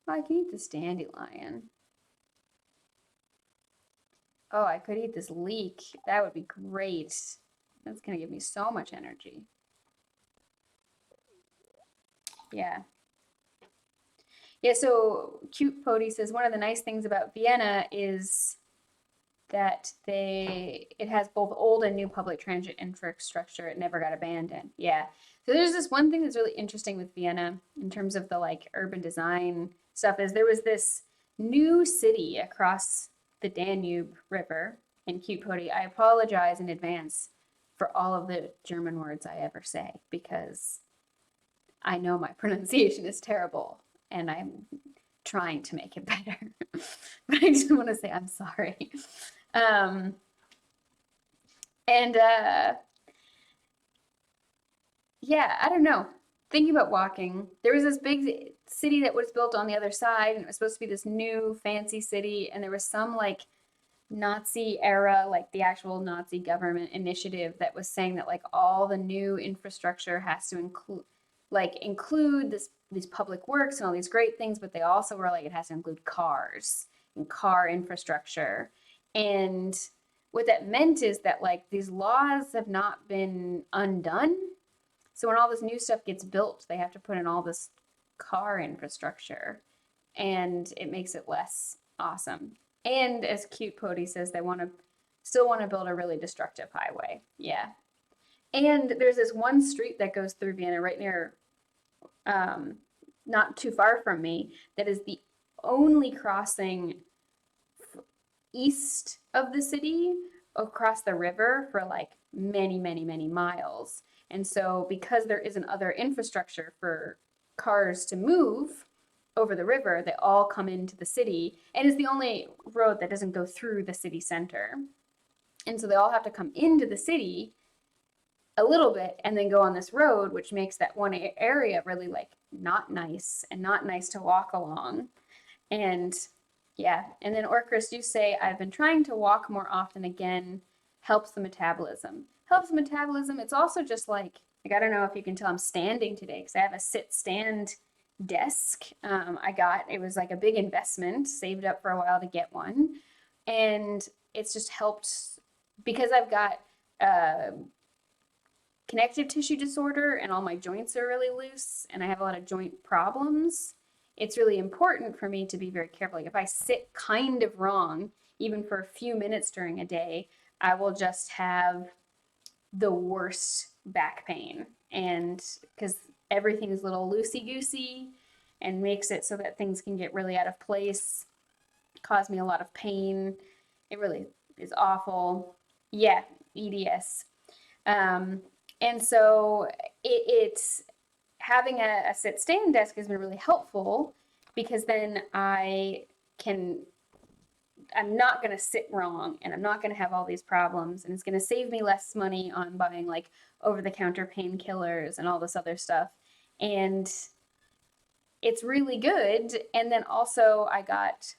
Speaker 1: Oh, I can eat this dandelion. Oh, I could eat this leek. That would be great. That's gonna give me so much energy. Yeah. Yeah, so Cute Pody says one of the nice things about Vienna is that it has both old and new public transit infrastructure. It never got abandoned. Yeah. So there's this one thing that's really interesting with Vienna in terms of the like urban design stuff is there was this new city across the Danube River in Cute Pody. I apologize in advance for all of the German words I ever say because I know my pronunciation is terrible and I'm trying to make it better. But I just want to say I'm sorry. Um, and yeah, I don't know. Thinking about walking, there was this big city that was built on the other side, and it was supposed to be this new fancy city, and there was some like Nazi era, like the actual Nazi government initiative that was saying that like all the new infrastructure has to include these public works and all these great things, but they also were like it has to include cars and car infrastructure. And what that meant is that like these laws have not been undone. So when all this new stuff gets built, they have to put in all this car infrastructure and it makes it less awesome. And as Cute Pody says, they still want to build a really destructive highway. Yeah. And there's this one street that goes through Vienna right near, not too far from me, that is the only crossing east of the city across the river for like many, many, many miles. And so because there isn't other infrastructure for cars to move over the river, they all come into the city and it's the only road that doesn't go through the city center. And so they all have to come into the city a little bit and then go on this road, which makes that one area really like not nice and not nice to walk along. And yeah, and then Orcris, you say, I've been trying to walk more often again, helps the metabolism. Helps the metabolism. It's also just like I don't know if you can tell I'm standing today because I have a sit stand desk. It was like a big investment, saved up for a while to get one. And it's just helped because I've got uh, connective tissue disorder and all my joints are really loose and I have a lot of joint problems. It's really important for me to be very careful. Like if I sit kind of wrong, even for a few minutes during a day, I will just have the worst back pain. And because everything is a little loosey goosey and makes it so that things can get really out of place, cause me a lot of pain. It really is awful. Yeah, EDS. Um, and so it's having a sit stand desk has been really helpful because then can I'm not going to sit wrong and I'm not going to have all these problems and it's going to save me less money on buying like over the counter painkillers and all this other stuff. And it's really good. And then also I got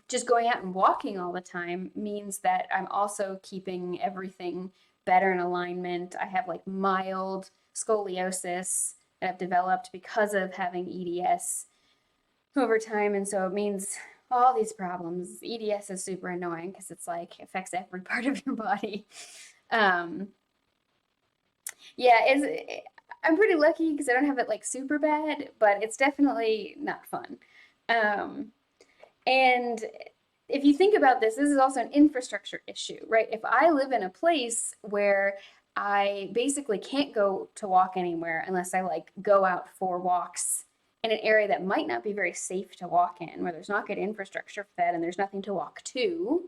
Speaker 1: just going out and walking all the time means that I'm also keeping everything better in alignment. I have like mild scoliosis that I've developed because of having EDS over time. And so it means all these problems. EDS is super annoying because it's like affects every part of your body. Um, yeah, I'm pretty lucky because I don't have it like super bad, but it's definitely not fun. Um, and if you think about this, this is also an infrastructure issue, right? If I live in a place where I basically can't go to walk anywhere unless I like go out for walks in an area that might not be very safe to walk in, where there's not good infrastructure for that and there's nothing to walk to,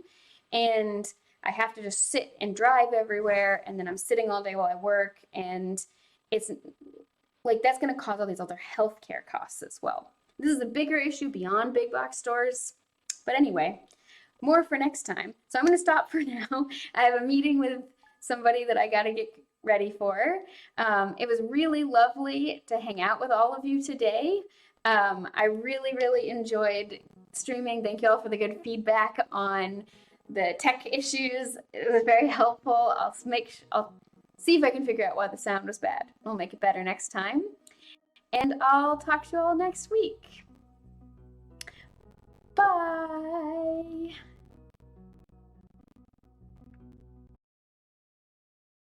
Speaker 1: and I have to just sit and drive everywhere, and then I'm sitting all day while I work, and it's like that's going to cause all these other healthcare costs as well. This is a bigger issue beyond big box stores. But anyway, more for next time. So I'm going to stop for now. I have a meeting with somebody that I got to get ready for. It was really lovely to hang out with all of you today. I really, really enjoyed streaming. Thank you all for the good feedback on the tech issues. It was very helpful. I'll see if I can figure out why the sound was bad. We'll make it better next time. And I'll talk to you all next week. Bye.